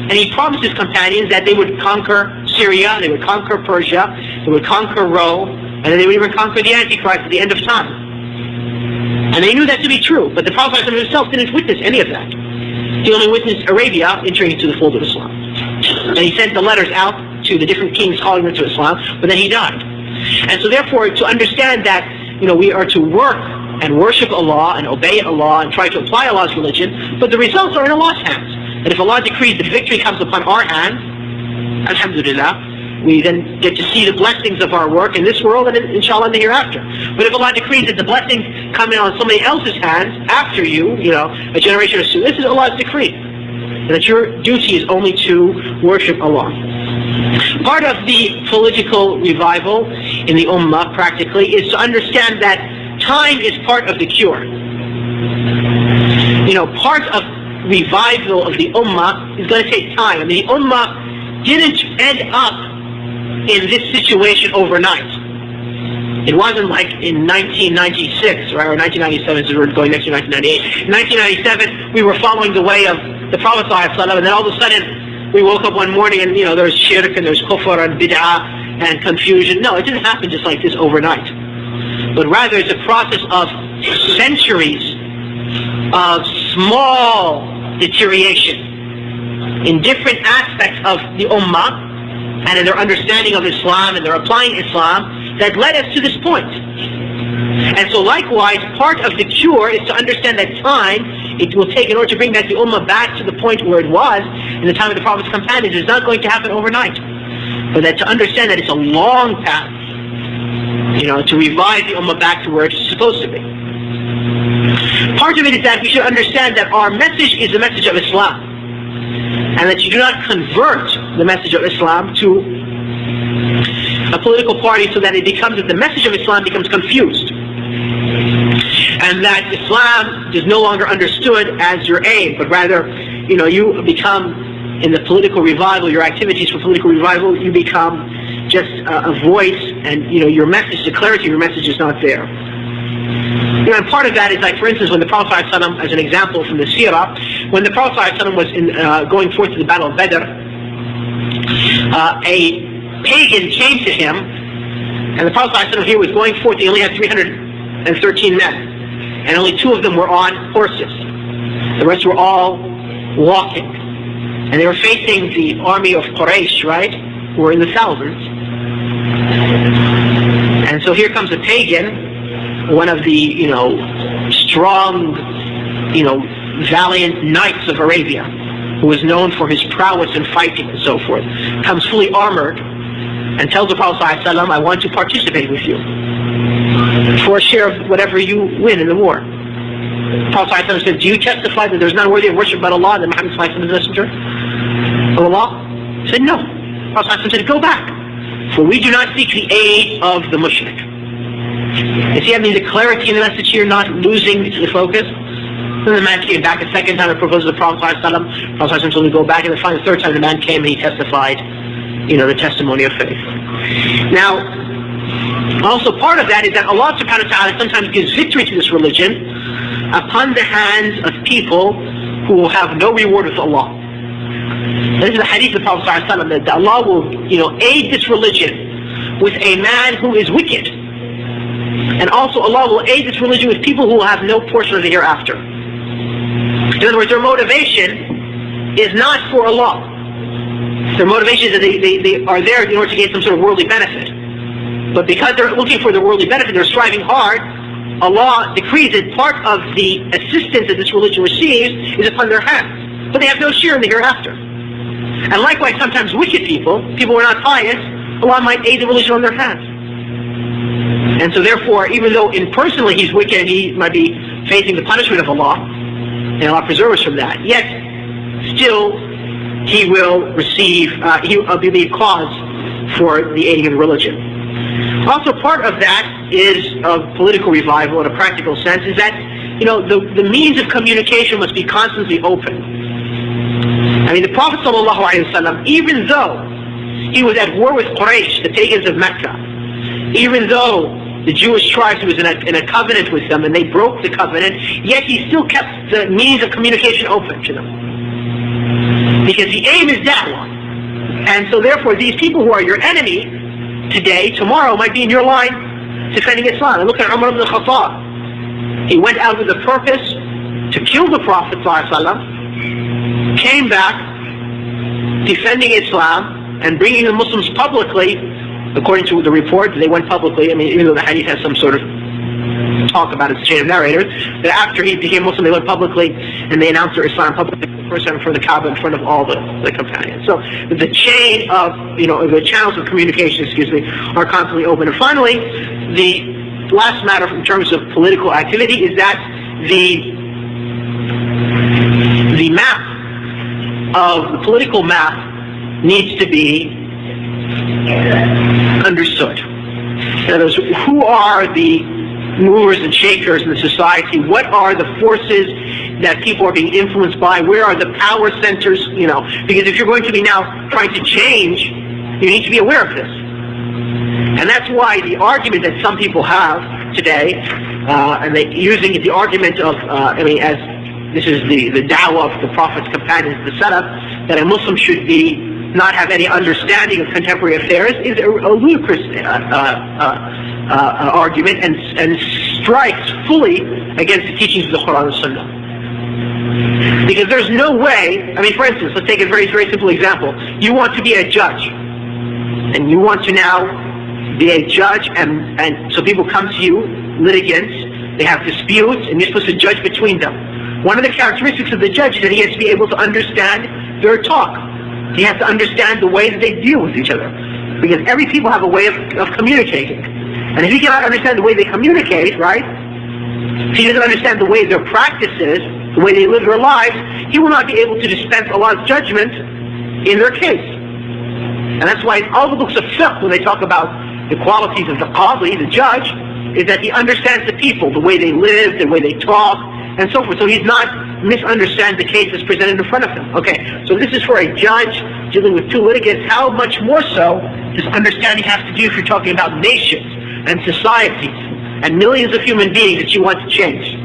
and he promised his companions that they would conquer Syria, they would conquer Persia, they would conquer Rome, and then they would even conquer the Antichrist at the end of time. And they knew that to be true, but the Prophet ﷺ himself didn't witness any of that. He only witnessed Arabia entering into the fold of Islam. And he sent the letters out to the different kings calling them to Islam, but then he died. And so therefore, to understand that, we are to work and worship Allah and obey Allah and try to apply Allah's religion, but the results are in Allah's hands. And if Allah decrees that victory comes upon our hands, alhamdulillah, we then get to see the blessings of our work in this world and inshallah in the hereafter. But if Allah decrees that the blessings come in on somebody else's hands after you, a generation or two, this is Allah's decree. And that your duty is only to worship Allah. Part of the political revival in the Ummah, practically, is to understand that time is part of the cure. Part of revival of the Ummah is going to take time. I mean, the Ummah didn't end up in this situation overnight. It wasn't like in 1996, right, or 1997, as we're going next to 1998. In 1997, we were following the way of the Prophet ﷺ, and then all of a sudden we woke up one morning and there's shirk and there's kufr and bid'ah and confusion. No, it didn't happen just like this overnight. But rather it's a process of centuries of small deterioration in different aspects of the Ummah and in their understanding of Islam and their applying Islam that led us to this point. And so likewise, part of the cure is to understand that time it will take in order to bring back the Ummah back to the point where it was in the time of the Prophet's companions. It's not going to happen overnight. But that to understand that it's a long path, to revive the Ummah back to where it's supposed to be. Part of it is that we should understand that our message is the message of Islam, and that you do not convert the message of Islam to a political party so that it becomes that the message of Islam becomes confused, and that Islam is no longer understood as your aim, but rather, you become in the political revival, your activities for political revival, you become just a voice, and your message, the clarity of your message is not there. And part of that is like, for instance, when the Prophet ﷺ, as an example from the Seerah, when the Prophet ﷺ was going forth to the Battle of Badr, a pagan came to him, and the Prophet ﷺ here was going forth. He only had 313 men, and only 2 of them were on horses. The rest were all walking, and they were facing the army of Quraysh, right, who were in the thousands. And so here comes a pagan, one of the, strong, valiant knights of Arabia, who is known for his prowess in fighting and so forth, comes fully armored and tells the Prophet ﷺ, I want to participate with you for a share of whatever you win in the war. The Prophet ﷺ said, do you testify that there is none worthy of worship but Allah, that Muhammad ﷺ is the messenger of Allah? He said, no. The Prophet ﷺ said, go back, for we do not seek the aid of the mushrik. You see, I mean, the clarity in the message here, not losing the focus. Then the man came back a second time and proposed to the Prophet ﷺ. The Prophet ﷺ told him to go back, and then finally the third time the man came and he testified, the testimony of faith. Now, also part of that is that Allah subhanahu wa ta'ala sometimes gives victory to this religion upon the hands of people who will have no reward with Allah. This is the hadith of the Prophet ﷺ, that Allah will, aid this religion with a man who is wicked. And also Allah will aid this religion with people who will have no portion of the hereafter. In other words, their motivation is not for Allah. Their motivation is that they are there in order to gain some sort of worldly benefit. But because they're looking for the worldly benefit, they're striving hard, Allah decrees that part of the assistance that this religion receives is upon their hands. But they have no share in the hereafter. And likewise, sometimes wicked people who are not pious, Allah might aid the religion on their hands. And so therefore, even though personally he's wicked and he might be facing the punishment of Allah, and Allah preserve us from that, yet still he will receive, he will be the cause for the aiding of the religion. Also part of that is of political revival in a practical sense is that, the means of communication must be constantly open. I mean, the Prophet ﷺ, even though he was at war with Quraysh, the pagans of Mecca, even though the Jewish tribes, he was in a covenant with them and they broke the covenant, yet he still kept the means of communication open to them. Because the aim is da'wah. And so therefore these people who are your enemy today, tomorrow might be in your line defending Islam. And look at Umar ibn al-Khattab. He went out with the purpose to kill the Prophet ﷺ, came back defending Islam and bringing the Muslims publicly. According to the report, they went publicly. I mean, even though the hadith has some sort of talk about its chain of narrators, that after he became Muslim, they went publicly and they announced their Islam publicly, first time in front of the Kaaba, in front of all the companions. So the chain of, the channels of communication, are constantly open. And finally, the last matter in terms of political activity is that the map of the political map needs to be understood. In other words, who are the movers and shakers in the society? What are the forces that people are being influenced by? Where are the power centers? Because if you're going to be now trying to change, you need to be aware of this. And that's why the argument that some people have today, and they using the argument of, as this is the dawah of the Prophet's companions, the salaf, that a Muslim should not have any understanding of contemporary affairs, is a ludicrous argument and strikes fully against the teachings of the Quran and Sunnah. Because there's no way, I mean, for instance, let's take a very, very simple example. You want to be a judge, and you want to now be a judge, and so people come to you, litigants, they have disputes, and you're supposed to judge between them. One of the characteristics of the judge is that he has to be able to understand their talk. He has to understand the way that they deal with each other. Because every people have a way of communicating. And if he cannot understand the way they communicate, right, if he doesn't understand the way their practices, the way they live their lives, he will not be able to dispense Allah's judgment in their case. And that's why in all the books of fiqh, when they talk about the qualities of the qadi, the judge, is that he understands the people, the way they live, the way they talk, and so forth. So he's not misunderstands the case that's presented in front of him. Okay, so this is for a judge dealing with two litigants. How much more so does understanding have to do if you're talking about nations and societies and millions of human beings that you want to change?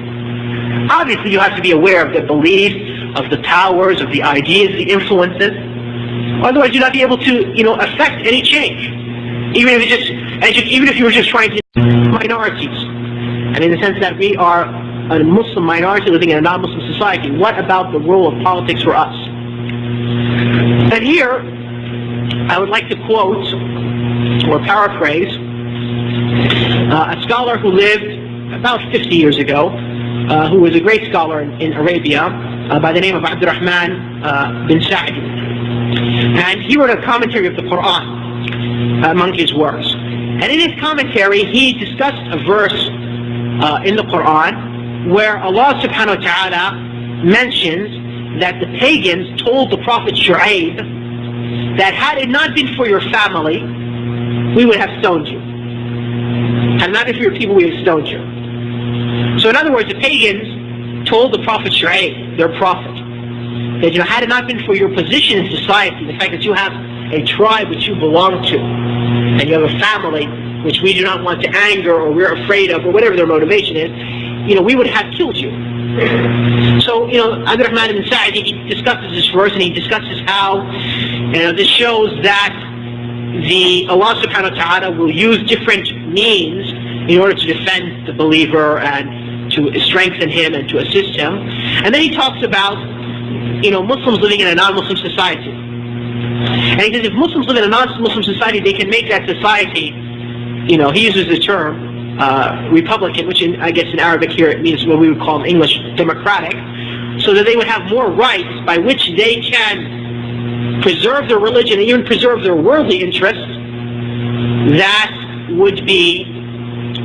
Obviously, you have to be aware of the beliefs, of the powers, of the ideas, the influences. Otherwise, you'll not be able to, affect any change. Even if you were just trying to minorities, and in the sense that we are a Muslim minority living in a non-Muslim society, what about the role of politics for us? And here, I would like to quote or paraphrase a scholar who lived about 50 years ago, who was a great scholar in Arabia, by the name of Abdurrahman bin Sa'di. And he wrote a commentary of the Quran among his works. And in his commentary, he discussed a verse in the Quran where Allah subhanahu wa ta'ala mentions that the pagans told the Prophet Shu'aib that had it not been for your family, we would have stoned you. Had not been for your people, we would have stoned you. So in other words, the pagans told the Prophet Shu'aib, their prophet, that had it not been for your position in society, the fact that you have a tribe which you belong to, and you have a family which we do not want to anger or we're afraid of, or whatever their motivation is, we would have killed you. So, Abdurrahman ibn Sa'di, he discusses this verse, and he discusses how, this shows that Allah subhanahu wa ta'ala will use different means in order to defend the believer and to strengthen him and to assist him. And then he talks about, Muslims living in a non-Muslim society. And he says if Muslims live in a non-Muslim society, they can make that society, he uses the term Republican, which I guess in Arabic here it means what we would call in English democratic, so that they would have more rights by which they can preserve their religion and even preserve their worldly interests. That would be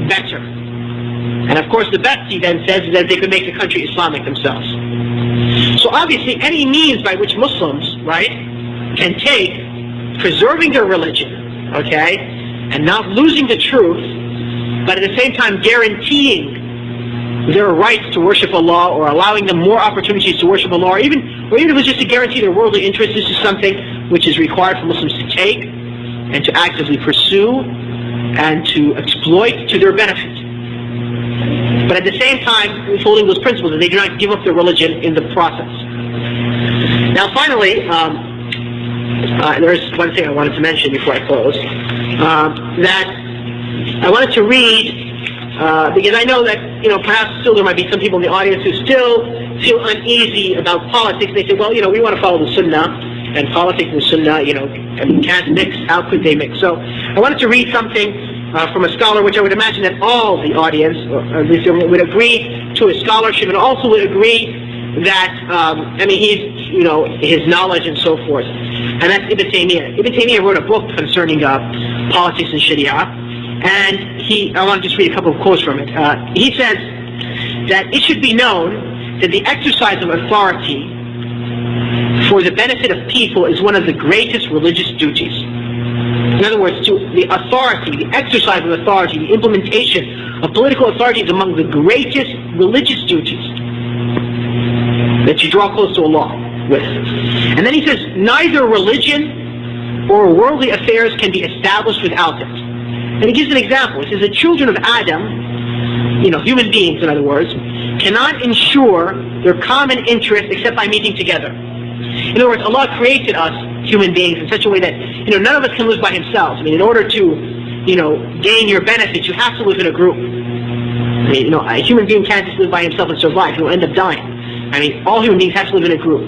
better. And of course the best, he then says, is that they could make the country Islamic themselves. So obviously any means by which Muslims, right, can take preserving their religion, okay, and not losing the truth, but at the same time guaranteeing their rights to worship Allah, or allowing them more opportunities to worship Allah, or even if it's just to guarantee their worldly interests, this is something which is required for Muslims to take and to actively pursue and to exploit to their benefit. But at the same time, withholding those principles, that they do not give up their religion in the process. Now finally, there's one thing I wanted to mention before I close, that I wanted to read, because I know that, perhaps still there might be some people in the audience who still feel uneasy about politics. They say, well, we want to follow the Sunnah, and politics and Sunnah, can't mix. How could they mix? So I wanted to read something from a scholar, which I would imagine that all the audience, or at least would agree to his scholarship, and also would agree that, he's, his knowledge and so forth. And that's Ibn Taymiyyah. Ibn Taymiyyah wrote a book concerning politics and Sharia. And I want to just read a couple of quotes from it. He says that it should be known that the exercise of authority for the benefit of people is one of the greatest religious duties. In other words, the authority, the exercise of authority, the implementation of political authority is among the greatest religious duties that you draw close to Allah with. And then he says, neither religion or worldly affairs can be established without it. And he gives an example. He says the children of Adam, human beings in other words, cannot ensure their common interests except by meeting together. In other words, Allah created us, human beings, in such a way that, none of us can live by himself. In order to, gain your benefits, you have to live in a group. A human being can't just live by himself and survive. He'll end up dying. All human beings have to live in a group.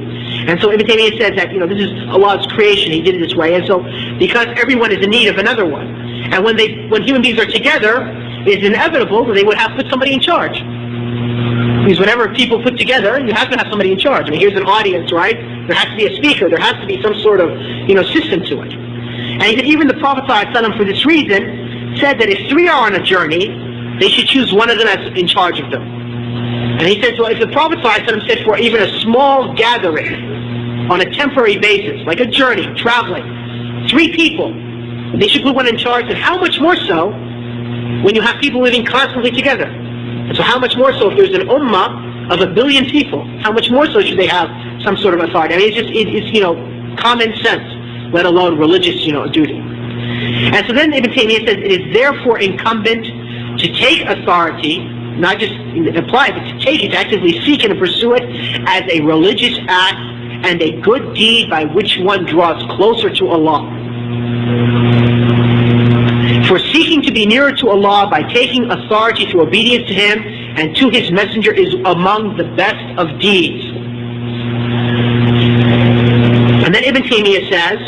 And so Ibn Taymiyyah says that, this is Allah's creation. He did it this way. And so, because everyone is in need of another one, and when human beings are together, it's inevitable that they would have to put somebody in charge. Because whenever people put together, you have to have somebody in charge. Here's an audience, right? There has to be a speaker. There has to be some sort of, system to it. And he said even the Prophet ﷺ, for this reason, said that if 3 are on a journey, they should choose one of them as in charge of them. And he said, well, if the Prophet ﷺ said for even a small gathering, on a temporary basis, like a journey, traveling, 3 people, they should put one in charge, and how much more so when you have people living constantly together? And so how much more so if there's an ummah of 1 billion people, how much more so should they have some sort of authority? It's common sense, let alone religious, duty. And so then Ibn Taymiyyah says it is therefore incumbent to take authority, not just apply, but to take it, to actively seek and pursue it as a religious act and a good deed by which one draws closer to Allah. For seeking to be nearer to Allah by taking authority through obedience to Him and to His Messenger is among the best of deeds. And then Ibn Taymiyyah says,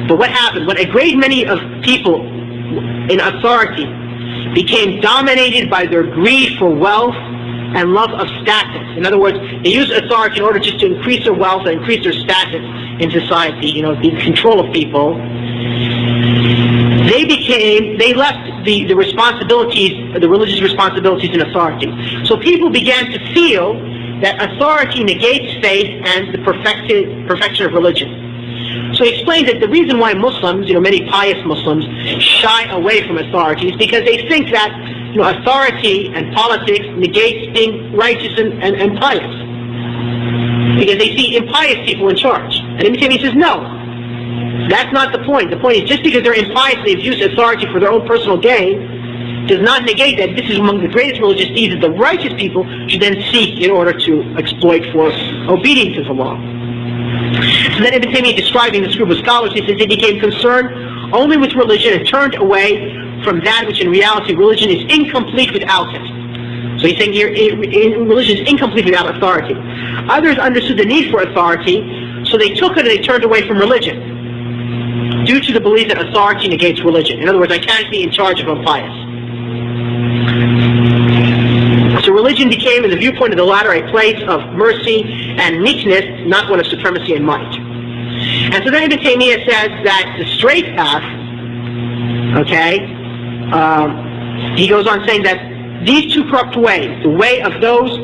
but what happened? When a great many of people in authority became dominated by their greed for wealth and love of status. In other words, they used authority in order just to increase their wealth and increase their status in society, be in control of people. They left the responsibilities, the religious responsibilities and authority. So people began to feel that authority negates faith and the perfection of religion. So he explained that the reason why Muslims, many pious Muslims, shy away from authority is because they think that, authority and politics negates being righteous and pious. Because they see impious people in charge. And Ibn Taymiyyah says, no, that's not the point. The point is just because they're impious, they've used authority for their own personal gain, does not negate that this is among the greatest religious deeds that the righteous people should then seek in order to exploit for obedience to the law. So then Ibn Taymiyyah, describing this group of scholars, he says they became concerned only with religion and turned away from that which in reality religion is incomplete without it. So he's saying here, religion is incomplete without authority. Others understood the need for authority, so they took it and they turned away from religion, due to the belief that authority negates religion. In other words, I can't be in charge if I'm pious. So religion became, in the viewpoint of the latter, a place of mercy and meekness, not one of supremacy and might. And so then Ibn Taymiyyah says that the straight path, he goes on saying that these two corrupt ways, the way of those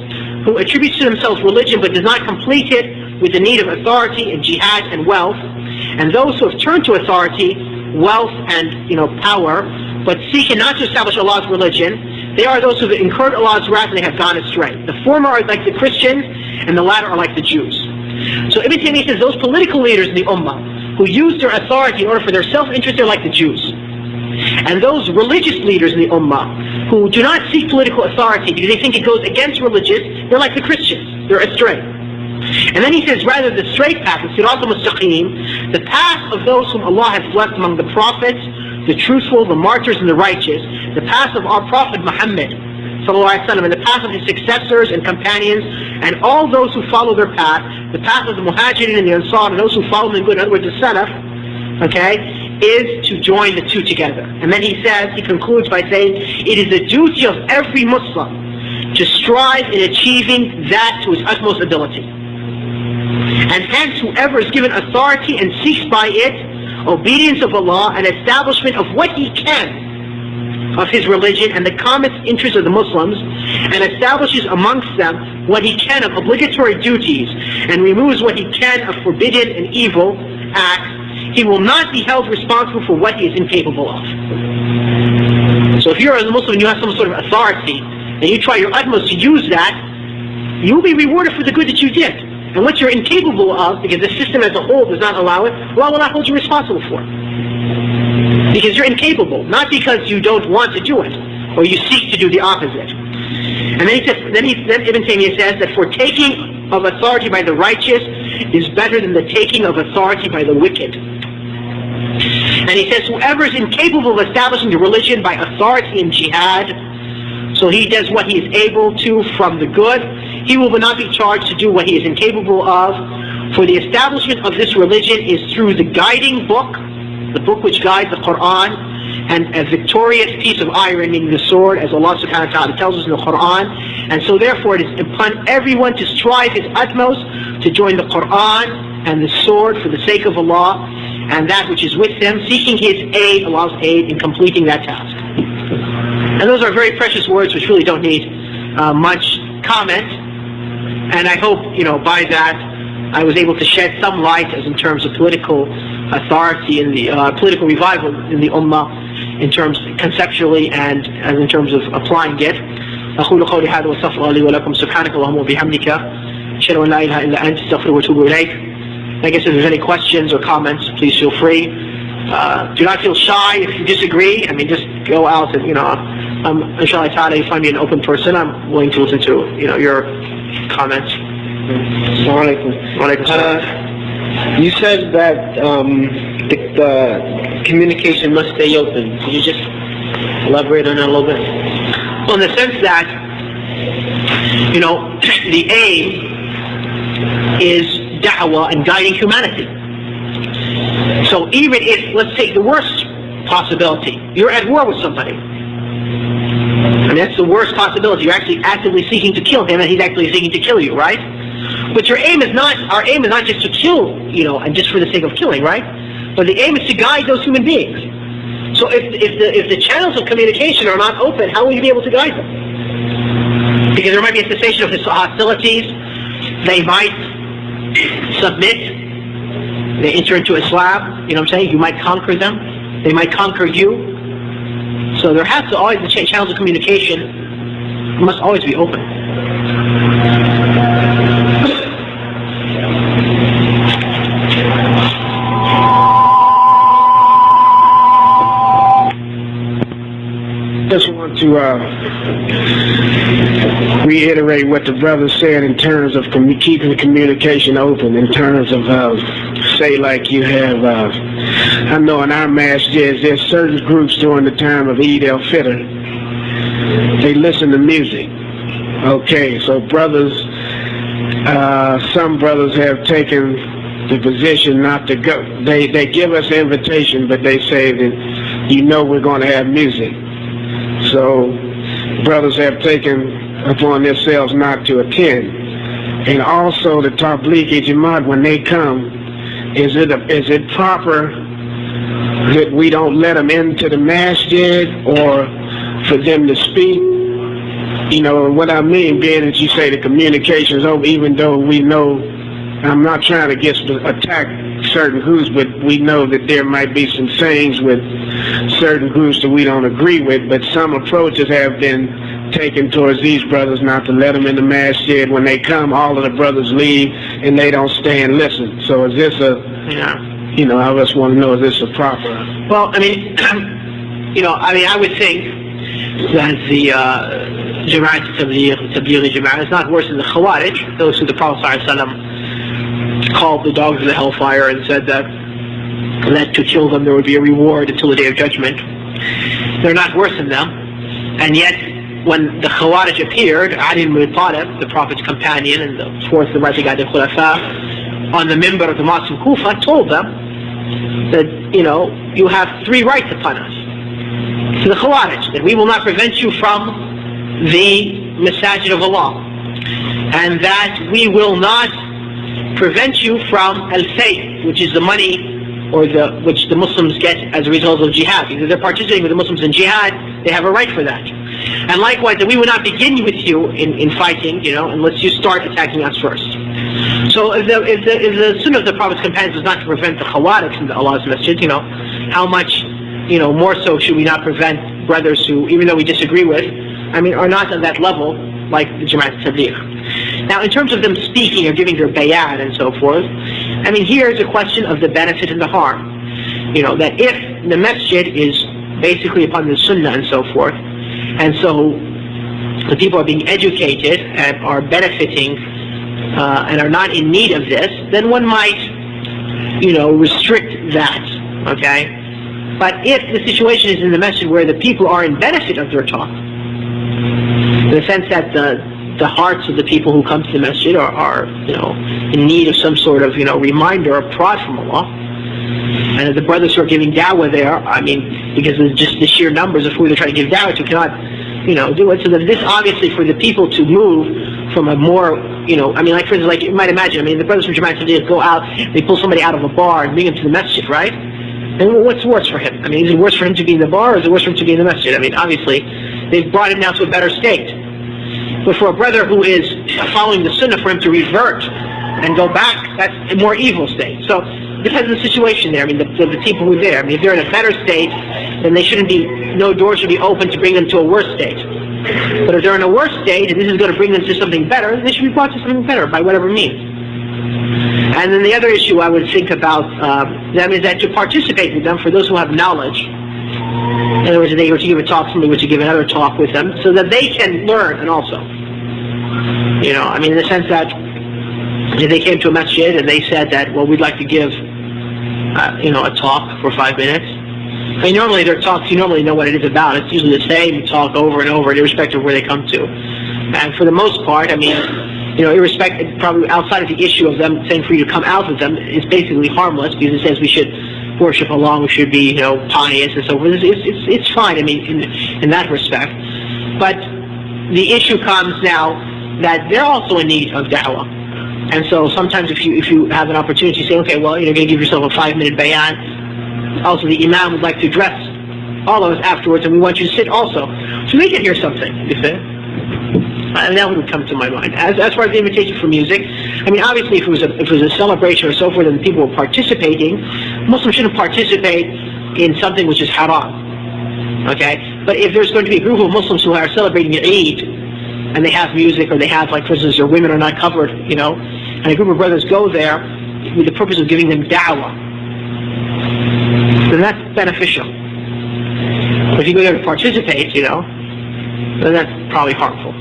who attribute to themselves religion but does not complete it with the need of authority and jihad and wealth, and those who have turned to authority, wealth and power, but seeking not to establish Allah's religion, they are those who have incurred Allah's wrath and they have gone astray. The former are like the Christians, and the latter are like the Jews. So Ibn Taymiyyah says those political leaders in the Ummah who use their authority in order for their self-interest, they're like the Jews. And those religious leaders in the Ummah who do not seek political authority because they think it goes against religious, they're like the Christians. They're astray. And then he says, rather the straight path, the Sirat al-Mustaqim, the path of those whom Allah has blessed among the prophets, the truthful, the martyrs, and the righteous, the path of our Prophet Muhammad, and the path of his successors and companions, and all those who follow their path, the path of the Muhajirin and the Ansar, and those who follow them in good, in other words, the Salaf, is to join the two together. And then he says, he concludes by saying, it is the duty of every Muslim to strive in achieving that to his utmost ability. And hence, whoever is given authority and seeks by it obedience of Allah and establishment of what he can of his religion and the common interests of the Muslims, and establishes amongst them what he can of obligatory duties, and removes what he can of forbidden and evil acts, he will not be held responsible for what he is incapable of. So if you're a Muslim and you have some sort of authority, and you try your utmost to use that, you will be rewarded for the good that you did. And what you're incapable of, because the system as a whole does not allow it, Allah will not hold you responsible for it. Because you're incapable, not because you don't want to do it, or you seek to do the opposite. And then Ibn Taymiyyah says that for taking of authority by the righteous is better than the taking of authority by the wicked. And he says, whoever is incapable of establishing the religion by authority in jihad, so he does what he is able to from the good, he will not be charged to do what he is incapable of. For the establishment of this religion is through the guiding book, the book which guides the Quran, and a victorious piece of iron, meaning the sword, as Allah subhanahu wa ta'ala tells us in the Quran. And so therefore it is upon everyone to strive his utmost to join the Quran and the sword for the sake of Allah and that which is with them, seeking His aid, Allah's aid, in completing that task. And those are very precious words which really don't need much comment. And I hope, by that I was able to shed some light as in terms of political authority in the political revival in the Ummah, in terms conceptually and as in terms of applying it. أقول قولي هذا وأستغفر الله لي ولكم سبحانك اللهم وبحمدك أشهد أن لا إله إلا أنت أستغفرك وأتوب إليك. I guess if there's any questions or comments, please feel free. Do not feel shy if you disagree. I mean, just go out and, inshallah ta'ala, you find me an open person. I'm willing to listen to, your comments. You said that the communication must stay open. Could you just elaborate on that a little bit? Well, in the sense that, the aim is da'wah and guiding humanity. So even if, let's take the worst possibility, you're at war with somebody. I mean, that's the worst possibility. You're actually actively seeking to kill him and he's actually seeking to kill you, right? But our aim is not just to kill, and just for the sake of killing, right? But the aim is to guide those human beings. So if the channels of communication are not open, how will you be able to guide them? Because there might be a cessation of hostilities. They might submit. They enter into Islam. You know what I'm saying? You might conquer them. They might conquer you. So there has to always, the channels of communication must always be open. Just want to reiterate what the brother said in terms of keeping communication open, in terms of, say like you have, I know in our masjids, there's certain groups during the time of Eid al-Fitr, they listen to music. Okay, so brothers, some brothers have taken the position not to go. They give us the invitation, but they say that, we're going to have music. So brothers have taken upon themselves not to attend. And also the Tablighi Jamaat, when they come, is it proper that we don't let them into the masjid or for them to speak? What I mean being that you say the communication is over, even though we know, I'm not trying to attack certain groups, but we know that there might be some sayings with certain groups that we don't agree with, but some approaches have been taken towards these brothers not to let them in the masjid. When they come, all of the brothers leave and they don't stay and listen. So is this I just want to know, is this a proper? Well, I would think that the Jama'at Tablighi Jama'at is not worse than the Khawarij, those who the Prophet ﷺ called the dogs of the hellfire and said that to kill them there would be a reward until the Day of Judgment. They're not worse than them. And yet, when the Khawarij appeared, Ali ibn Abi Talib, the Prophet's companion and the fourth the rightly guided Khulafa, on the minbar of the Mosque of Kufa, told them that, you have three rights upon us. To the Khawarij, that we will not prevent you from the Masajid of Allah, and that we will not prevent you from al-fay, which is the money which the Muslims get as a result of jihad. Because they're participating with the Muslims in jihad, they have a right for that. And likewise, that we will not begin with you in fighting, unless you start attacking us first. So if the sunnah of the Prophet's companions was not to prevent the Khawarij from Allah's masjid, how much, more so should we not prevent brothers who, even though we disagree with, are not on that level, like the Jama'at Tabligh. Now, in terms of them speaking or giving their bayan and so forth, here is a question of the benefit and the harm. That if the masjid is basically upon the sunnah and so forth, and so the people are being educated and are benefiting and are not in need of this, then one might, restrict that, okay? But if the situation is in the masjid where the people are in benefit of their talk, in the sense that the hearts of the people who come to the masjid are in need of some sort of, reminder or prod from Allah, and the brothers who are giving da'wah there, because of just the sheer numbers of who they're trying to give da'wah to, cannot, do it. So that this obviously for the people to move from a more, like for instance, like you might imagine, the brothers from Jama'at today go out, they pull somebody out of a bar and bring him to the masjid, right? And what's worse for him? Is it worse for him to be in the bar, or is it worse for him to be in the masjid? Obviously, they've brought him now to a better state. But for a brother who is following the sunnah, for him to revert and go back, that's a more evil state. So it depends on the situation there. The people who are there. If they're in a better state, then they shouldn't be, no door should be open to bring them to a worse state. But if they're in a worse state, and this is going to bring them to something better, they should be brought to something better by whatever means. And then the other issue I would think about them is that to participate with them, for those who have knowledge, in other words, if they were to give a talk, somebody were to give another talk with them, so that they can learn and also. In the sense that if they came to a masjid and they said that, well, we'd like to give, a talk for 5 minutes. Normally their talks, you normally know what it is about. It's usually the same talk over and over, irrespective of where they come to. And for the most part, irrespective, probably outside of the issue of them saying for you to come out with them, is basically harmless, because it says we should worship Allah, we should be, pious and so forth. It's fine, in that respect. But the issue comes now that they're also in need of da'wah. And so sometimes if you have an opportunity to say, okay, well, you're going to give yourself a 5-minute bayan, also the imam would like to address all of us afterwards, and we want you to sit also, so they can hear something, you see? And that would come to my mind. As far as the invitation for music, obviously if it was a celebration or so forth and people were participating, Muslims shouldn't participate in something which is haram. Okay? But if there's going to be a group of Muslims who are celebrating an Eid, and they have music, or they have, like for instance, their women are not covered, and a group of brothers go there with the purpose of giving them da'wah, then that's beneficial. But if you go there to participate, then that's probably harmful.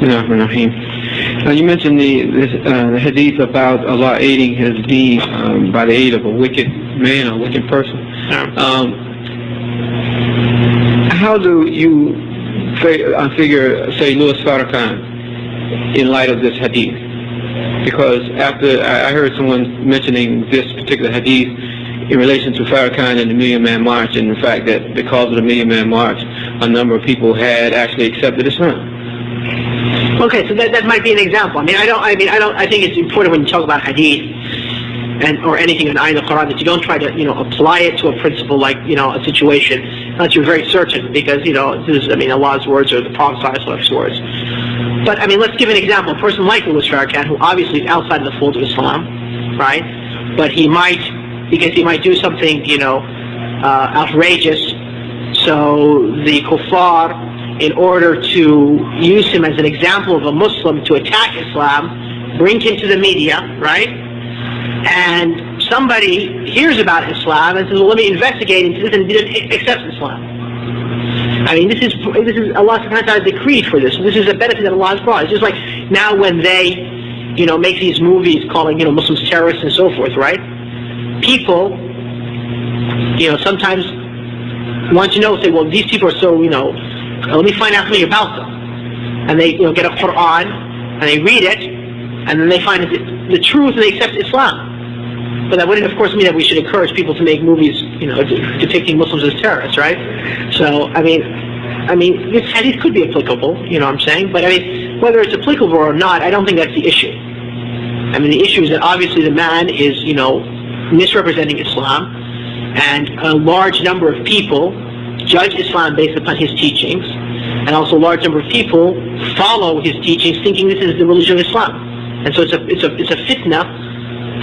Now you mentioned the hadith about Allah aiding His deen by the aid of a wicked man or wicked person. How do you figure, say, Louis Farrakhan in light of this hadith? Because after I heard someone mentioning this particular hadith in relation to Farrakhan and the Million Man March, and the fact that because of the Million Man March, a number of people had actually accepted Islam. Okay, so that might be an example. I think it's important when you talk about hadith or anything in the Quran that you don't try to apply it to a principle like a situation unless you're very certain, because this is Allah's words or the Prophet's words. But let's give an example. A person like Louis Farrakhan, who obviously is outside of the fold of Islam, right? But he might do something outrageous, so the kuffar, in order to use him as an example of a Muslim to attack Islam, bring him to the media, right? And somebody hears about Islam and says, well, let me investigate into this, and didn't accept Islam. This is Allah subhanahu wa ta'ala decreed for this. This is a benefit that Allah has brought. It's just like now when they, make these movies calling, Muslims terrorists and so forth, right? People, sometimes want to know, say, well, these people are so, let me find out something about them. And they, get a Quran, and they read it, and then they find the truth, and they accept Islam. But that wouldn't, of course, mean that we should encourage people to make movies, depicting Muslims as terrorists, right? So, this hadith could be applicable, what I'm saying? But, whether it's applicable or not, I don't think that's the issue. The issue is that obviously the man is, misrepresenting Islam, and a large number of people judge Islam based upon his teachings, and also a large number of people follow his teachings thinking this is the religion of Islam. And so it's a fitna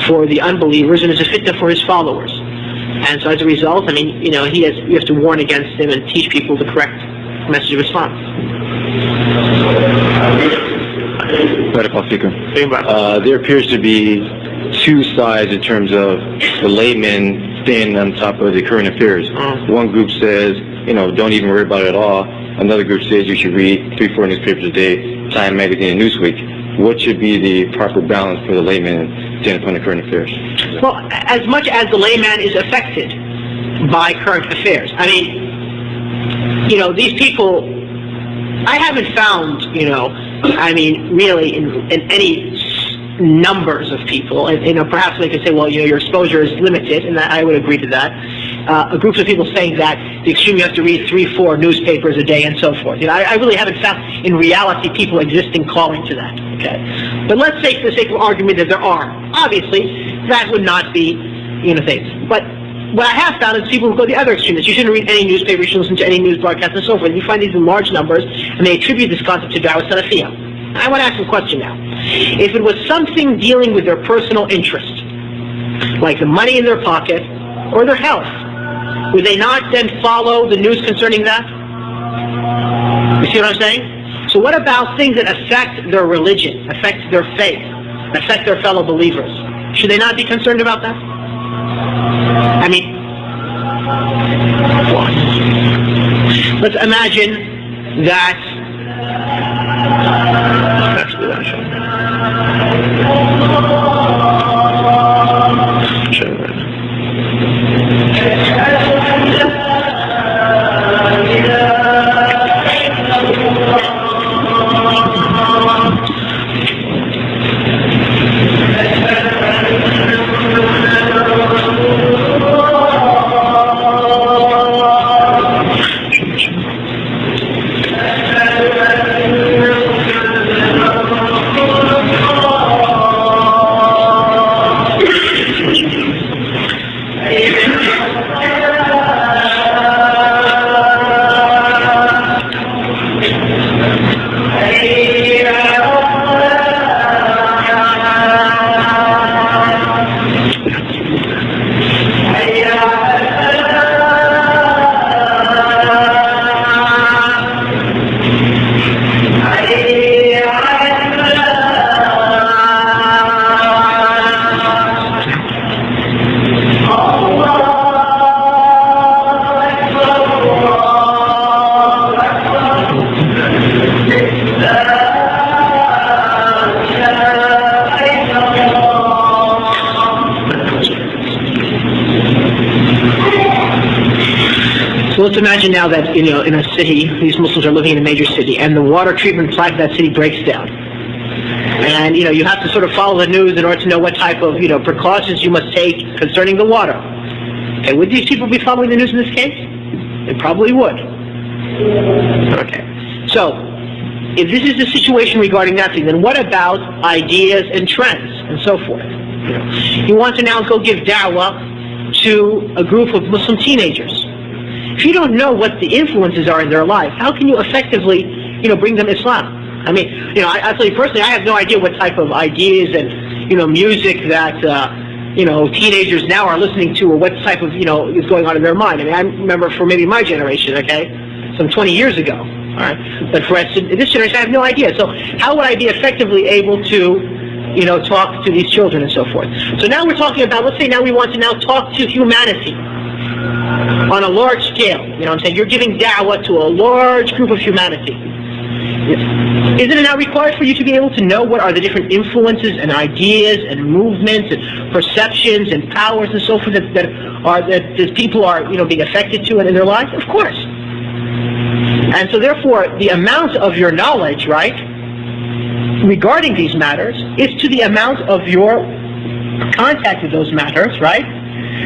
for the unbelievers, and it's a fitna for his followers. And so as a result, you have to warn against him and teach people the correct message of Islam. There appears to be two sides in terms of the layman staying on top of the current affairs. One group says, don't even worry about it at all. Another group says you should read 3-4 newspapers a day, Time Magazine and Newsweek. What should be the proper balance for the layman staying upon the current affairs? Well, as much as the layman is affected by current affairs. I mean, these people, I haven't found, really in any numbers of people, and perhaps they could say, well, your exposure is limited, and I would agree to that. A group of people saying that the extreme you have to read 3-4 newspapers a day and so forth. I really haven't found in reality people existing calling to that. Okay, but let's say for the sake of argument that there are. Obviously, that would not be things. But what I have found is people who go the other extreme, that you shouldn't read any newspaper, you shouldn't listen to any news broadcast and so forth. You find these in large numbers, and they attribute this concept to Dawah Salafiyah. I want to ask a question now. If it was something dealing with their personal interest, like the money in their pocket or their health, would they not then follow the news concerning that? You see what I'm saying? So what about things that affect their religion, affect their faith, affect their fellow believers? Should they not be concerned about that? I mean, let's imagine that let's imagine now that, in a city, these Muslims are living in a major city, and the water treatment plant of that city breaks down. And, you have to sort of follow the news in order to know what type of, precautions you must take concerning the water. Okay, would these people be following the news in this case? They probably would. Okay. So, if this is the situation regarding that thing, then what about ideas and trends and so forth? You want to now go give da'wah to a group of Muslim teenagers. If you don't know what the influences are in their life, how can you effectively, bring them Islam? I mean, I tell you personally, I have no idea what type of ideas and, music that, teenagers now are listening to, or what type of, is going on in their mind. I mean, I remember for maybe my generation, okay, some 20 years ago, all right? But for this generation, I have no idea. So how would I be effectively able to, talk to these children and so forth? So now we're talking about, let's say now we want to now talk to humanity on a large scale. I'm saying? You're giving da'wah to a large group of humanity. Isn't it not required for you to be able to know what are the different influences and ideas and movements and perceptions and powers and so forth that people are being affected to in their lives? Of course. And so therefore the amount of your knowledge, right, regarding these matters is to the amount of your contact with those matters, right?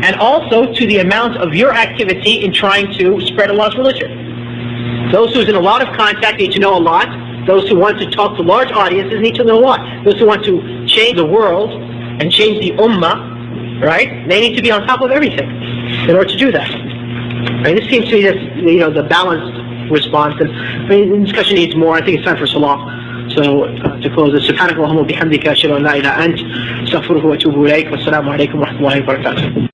And also to the amount of your activity in trying to spread Allah's religion. Those who's in a lot of contact need to know a lot. Those who want to talk to large audiences need to know a lot. Those who want to change the world and change the Ummah, right, they need to be on top of everything in order to do that. And this seems to be the balanced response. And the discussion needs more. I think it's time for Salah. So to close this, subhanaka Allahumma bihamdika ashhadu an la ilaha illa anta astaghfiruka wa atubu ilayk. Wassalamu alaikum wa rahmatullahi wa barakatuh.